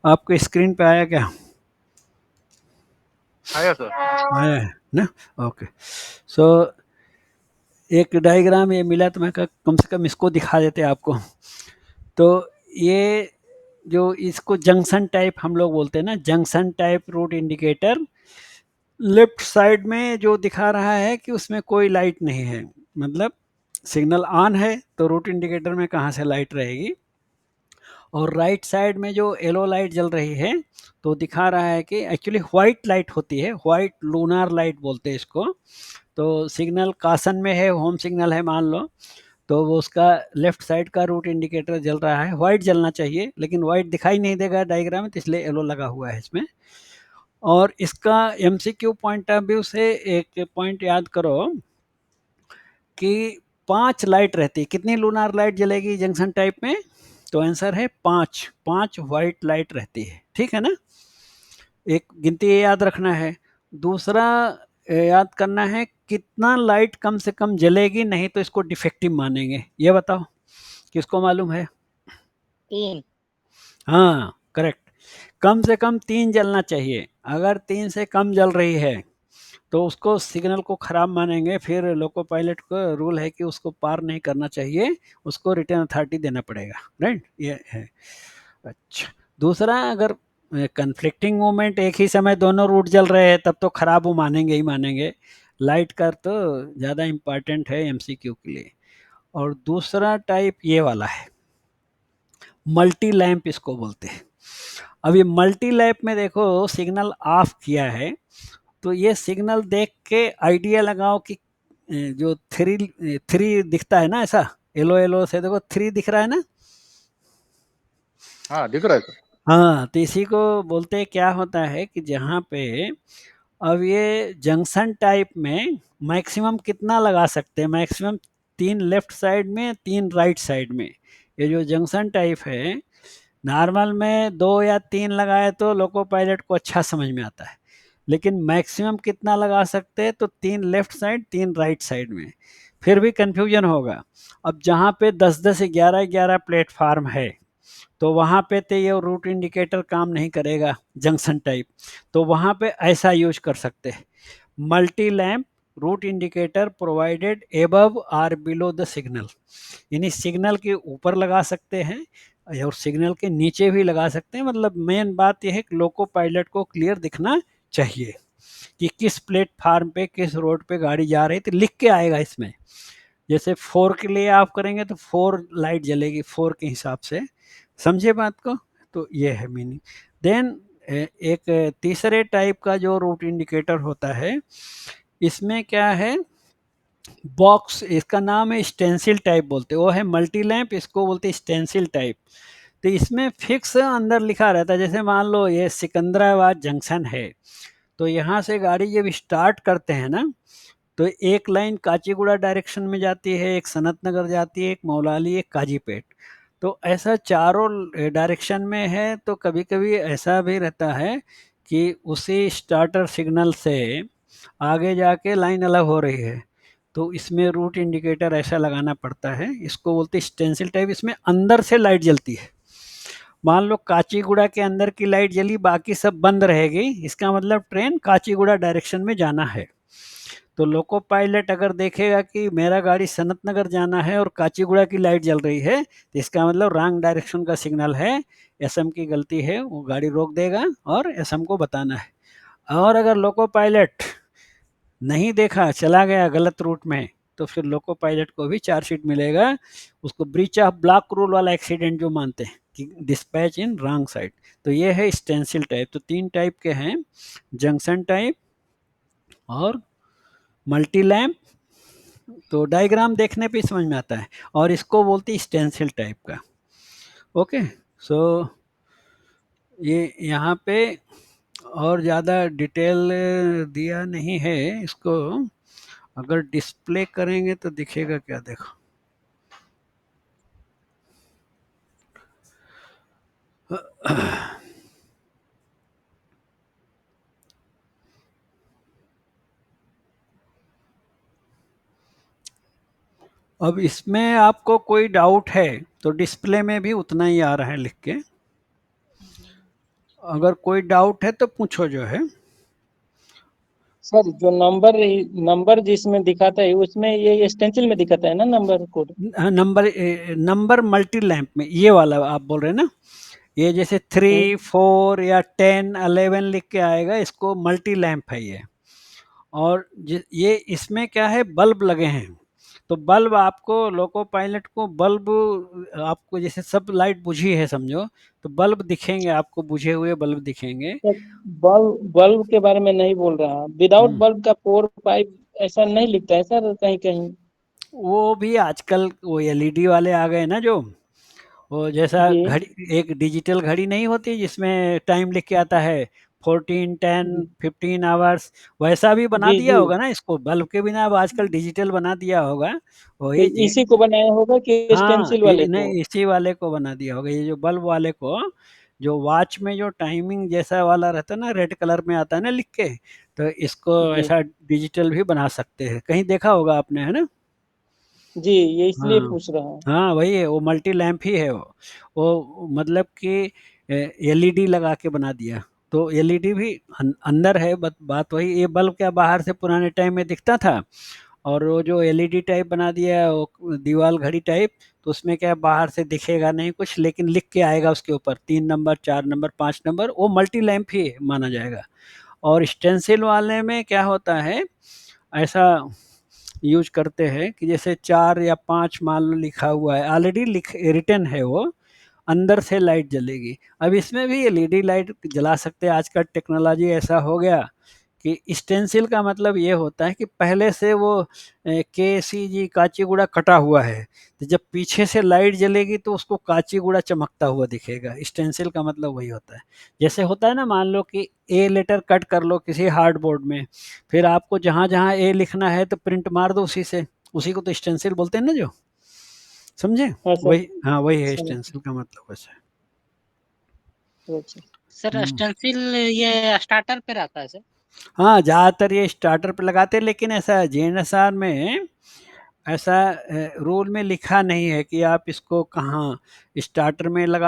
आपको स्क्रीन पे आया क्या? आया सर। आया है ना? ओके। सो एक डायग्राम ये मिला तो मैं कहा कम से कम इसको दिखा देते आपको। तो ये जो इसको जंक्शन टाइप हम लोग बोलते हैं ना, junction type route indicator, left side में जो दिखा रहा है कि उसमें कोई लाइट नहीं है, मतलब सिग्नल ऑन है तो रूट इंडिकेटर में कहाँ से लाइट रहेगी। और राइट साइड में जो येलो लाइट जल रही है तो दिखा रहा है कि एक्चुअली व्हाइट लाइट होती है, व्हाइट लूनार लाइट बोलते हैं इसको। तो सिग्नल कासन में है, होम सिग्नल है मान लो, तो वो उसका लेफ्ट साइड का रूट इंडिकेटर जल रहा है, व्हाइट जलना चाहिए लेकिन व्हाइट दिखाई नहीं देगा डायग्राम में, तो इसलिए येलो लगा हुआ है इसमें। और इसका एमसीक्यू पॉइंट ऑफ व्यू से एक पॉइंट याद करो कि 5 लाइट रहती है। कितनी लूनार लाइट जलेगी जंक्शन टाइप में? तो आंसर है 5। 5 व्हाइट लाइट रहती है, ठीक है ना? एक गिनती ये याद रखना है। दूसरा याद करना है कितना लाइट कम से कम जलेगी, नहीं तो इसको डिफेक्टिव मानेंगे। ये बताओ किसको मालूम है? 3। हाँ करेक्ट, कम से कम 3 जलना चाहिए। अगर 3 से कम जल रही है तो उसको सिग्नल को खराब मानेंगे, फिर लोको पायलट का रूल है कि उसको पार नहीं करना चाहिए, उसको रिटर्न अथॉरिटी देना पड़ेगा, राइट? ये है। अच्छा, दूसरा अगर कन्फ्लिक्टिंग मूवमेंट एक ही समय दोनों रूट जल रहे हैं तब तो खराब वो मानेंगे ही मानेंगे। लाइट का तो ज़्यादा इम्पॉर्टेंट है एमसीक्यू के लिए। और दूसरा टाइप ये वाला है, मल्टी लैंप इसको बोलते हैं। अब ये मल्टी लैंप में देखो सिग्नल ऑफ किया है, तो ये सिग्नल देख के आइडिया लगाओ कि जो थ्री थ्री दिखता है ना, ऐसा येलो येलो से देखो थ्री दिख रहा है ना। हाँ दिख रहा है सर। हाँ, तो इसी को बोलते हैं, क्या होता है कि जहाँ पे अब ये जंक्शन टाइप में मैक्सिमम कितना लगा सकते हैं? मैक्सिमम 3 लेफ्ट साइड में, 3 राइट साइड में। ये जो जंक्शन टाइप है, नॉर्मल में 2 या 3 लगाए तो लोको पायलट को अच्छा समझ में आता है, लेकिन मैक्सिमम कितना लगा सकते हैं? तो 3 लेफ्ट साइड, 3 राइट साइड में, फिर भी कंफ्यूजन होगा। अब जहाँ पे 10-10, 11-11 प्लेटफार्म है तो वहाँ पे तो ये रूट इंडिकेटर काम नहीं करेगा जंक्शन टाइप, तो वहाँ पे ऐसा यूज कर सकते हैं, multi lamp route indicator provided above or below the signal. यानी सिग्नल के ऊपर लगा सकते हैं और सिग्नल के नीचे भी लगा सकते हैं। मतलब मेन बात यह है कि लोको पायलट को क्लियर दिखना चाहिए कि किस प्लेटफार्म पे, किस रोड पे गाड़ी जा रही है, तो लिख के आएगा इसमें। जैसे 4 के लिए आप करेंगे तो 4 लाइट जलेगी 4 के हिसाब से, समझे बात को? तो ये है मीनिंग। देन एक तीसरे टाइप का जो रूट इंडिकेटर होता है, इसमें क्या है, बॉक्स, इसका नाम है स्टेंसिल टाइप बोलते हैं, वो है मल्टी लैंप, इसको बोलते हैं स्टेंसिल टाइप। तो इसमें फिक्स अंदर लिखा रहता है, जैसे मान लो ये सिकंदराबाद जंक्शन है, तो यहाँ से गाड़ी जब स्टार्ट करते हैं ना, तो एक लाइन काचीगुड़ा डायरेक्शन में जाती है, एक सनत नगर जाती है, एक मौलाली, एक काजीपेट। तो ऐसा चारों डायरेक्शन में है, तो कभी कभी ऐसा भी रहता है कि उसी स्टार्टर सिग्नल से आगे जाके लाइन अलग हो रही है, तो इसमें रूट इंडिकेटर ऐसा लगाना पड़ता है, इसको बोलते हैं स्टेंसिल टाइप। इसमें अंदर से लाइट जलती है, मान लो काचीगुड़ा के अंदर की लाइट जली, बाकी सब बंद रहेगी, इसका मतलब ट्रेन काचीगुड़ा डायरेक्शन में जाना है। तो लोको पायलट अगर देखेगा कि मेरा गाड़ी सनत नगर जाना है और काचीगुड़ा की लाइट जल रही है, तो इसका मतलब रॉन्ग डायरेक्शन का सिग्नल है, एसएम की गलती है, वो गाड़ी रोक देगा और एसएम को बताना है। और अगर लोको पायलट नहीं देखा, चला गया गलत रूट में, तो फिर लोको पायलट को भी चार्जशीट मिलेगा, उसको ब्रीच ऑफ ब्लॉक रूल वाला एक्सीडेंट जो मानते हैं कि डिस्पैच इन रॉन्ग साइड। तो ये है स्टेंसिल टाइप। तो 3 टाइप के हैं, जंक्शन टाइप और मल्टी लैम्प, तो डायग्राम देखने पे समझ में आता है, और इसको बोलते हैं स्टेंसिल टाइप का। ओके, सो ये यहाँ पे और ज़्यादा डिटेल दिया नहीं है, इसको अगर डिस्प्ले करेंगे तो दिखेगा क्या, देखो। अब इसमें आपको कोई डाउट है तो डिस्प्ले में भी उतना ही आ रहा है लिख के, अगर कोई डाउट है तो पूछो जो है। सर जो नंबर जिसमें दिखाता है उसमें ये स्टेंसिल में दिखाता है ना number code? Number multi lamp में ये वाला आप बोल रहे हैं ना, ये जैसे 3, 4 या 10, 11 लिख के आएगा, इसको मल्टी लैंप है ये। और ये इसमें क्या है, बल्ब लगे हैं, तो बल्ब आपको लोको पायलट को बल्ब आपको जैसे सब लाइट बुझी है समझो, तो बल्ब दिखेंगे आपको, बुझे हुए बल्ब दिखेंगे। बल्ब के बारे में नहीं बोल रहा, विदाउट बल्ब का 4, 5 ऐसा नहीं लिखता है सर कहीं कहीं? वो भी आजकल वो एलईडी वाले आ गए ना, जो वो जैसा जी घड़ी, एक डिजिटल घड़ी नहीं होती जिसमें टाइम लिख के आता है 14, 10, 15 आवर्स, वैसा भी बना जी दिया जी। होगा ना इसको, बल्ब के बिना अब आजकल डिजिटल बना दिया होगा तो वही जी। इसी को बनाया होगा कि हाँ स्टेंसिल वाले को? नहीं, इसी वाले को बना दिया होगा, ये जो बल्ब वाले को, जो वॉच में जो टाइमिंग जैसा वाला रहता है ना, रेड कलर में आता है ना लिख के, तो इसको जी ऐसा डिजिटल भी बना सकते हैं, कहीं देखा होगा आपने, है ना। जी, ये इसलिए हाँ पूछ रहा हूँ। हाँ वही है, वो मल्टी लैंप ही है वो मतलब कि एलईडी लगा के बना दिया, तो एलईडी भी अंदर है, बात वही, ये बल्ब क्या बाहर से पुराने टाइम में दिखता था, और वो जो एलईडी टाइप बना दिया है, वो दीवार घड़ी टाइप, तो उसमें क्या बाहर से दिखेगा नहीं कुछ, लेकिन लिख के आएगा उसके ऊपर 3 नंबर, 4 नंबर, 5 नंबर, वो मल्टी लैंप ही माना जाएगा। और स्टेंसिल वाले में क्या होता है, ऐसा यूज करते हैं कि जैसे 4 या 5 मान लो लिखा हुआ है, ऑलरेडी लिख रिटन है वो, अंदर से लाइट जलेगी। अब इसमें भी एलईडी लाइट जला सकते हैं, आजकल टेक्नोलॉजी ऐसा हो गया कि स्टेंसिल का मतलब ये होता है कि पहले से वो केसीजी काचीगुड़ा कटा हुआ है, तो जब पीछे से लाइट जलेगी तो उसको काचीगुड़ा चमकता हुआ दिखेगा, स्टेंसिल का मतलब वही होता है। जैसे होता है ना, मान लो कि ए लेटर कट कर लो किसी हार्ड बोर्ड में, फिर आपको जहाँ जहाँ ए लिखना है तो प्रिंट मार दो उसी से, उसी को तो स्टेंसिल बोलते हैं ना, जो समझे। हाँ सर। वही, हाँ वही है समझ स्टेंसिल का मतलब वैसे। अच्छा। सर स्टेंसिल ये स्टार्टर पे रहता है सर? हाँ ज़्यादातर ये स्टार्टर पे लगाते हैं, लेकिन ऐसा जेएनएसआर में ऐसा रूल में लिखा नहीं है कि आप इसको कहाँ स्टार्टर में लगा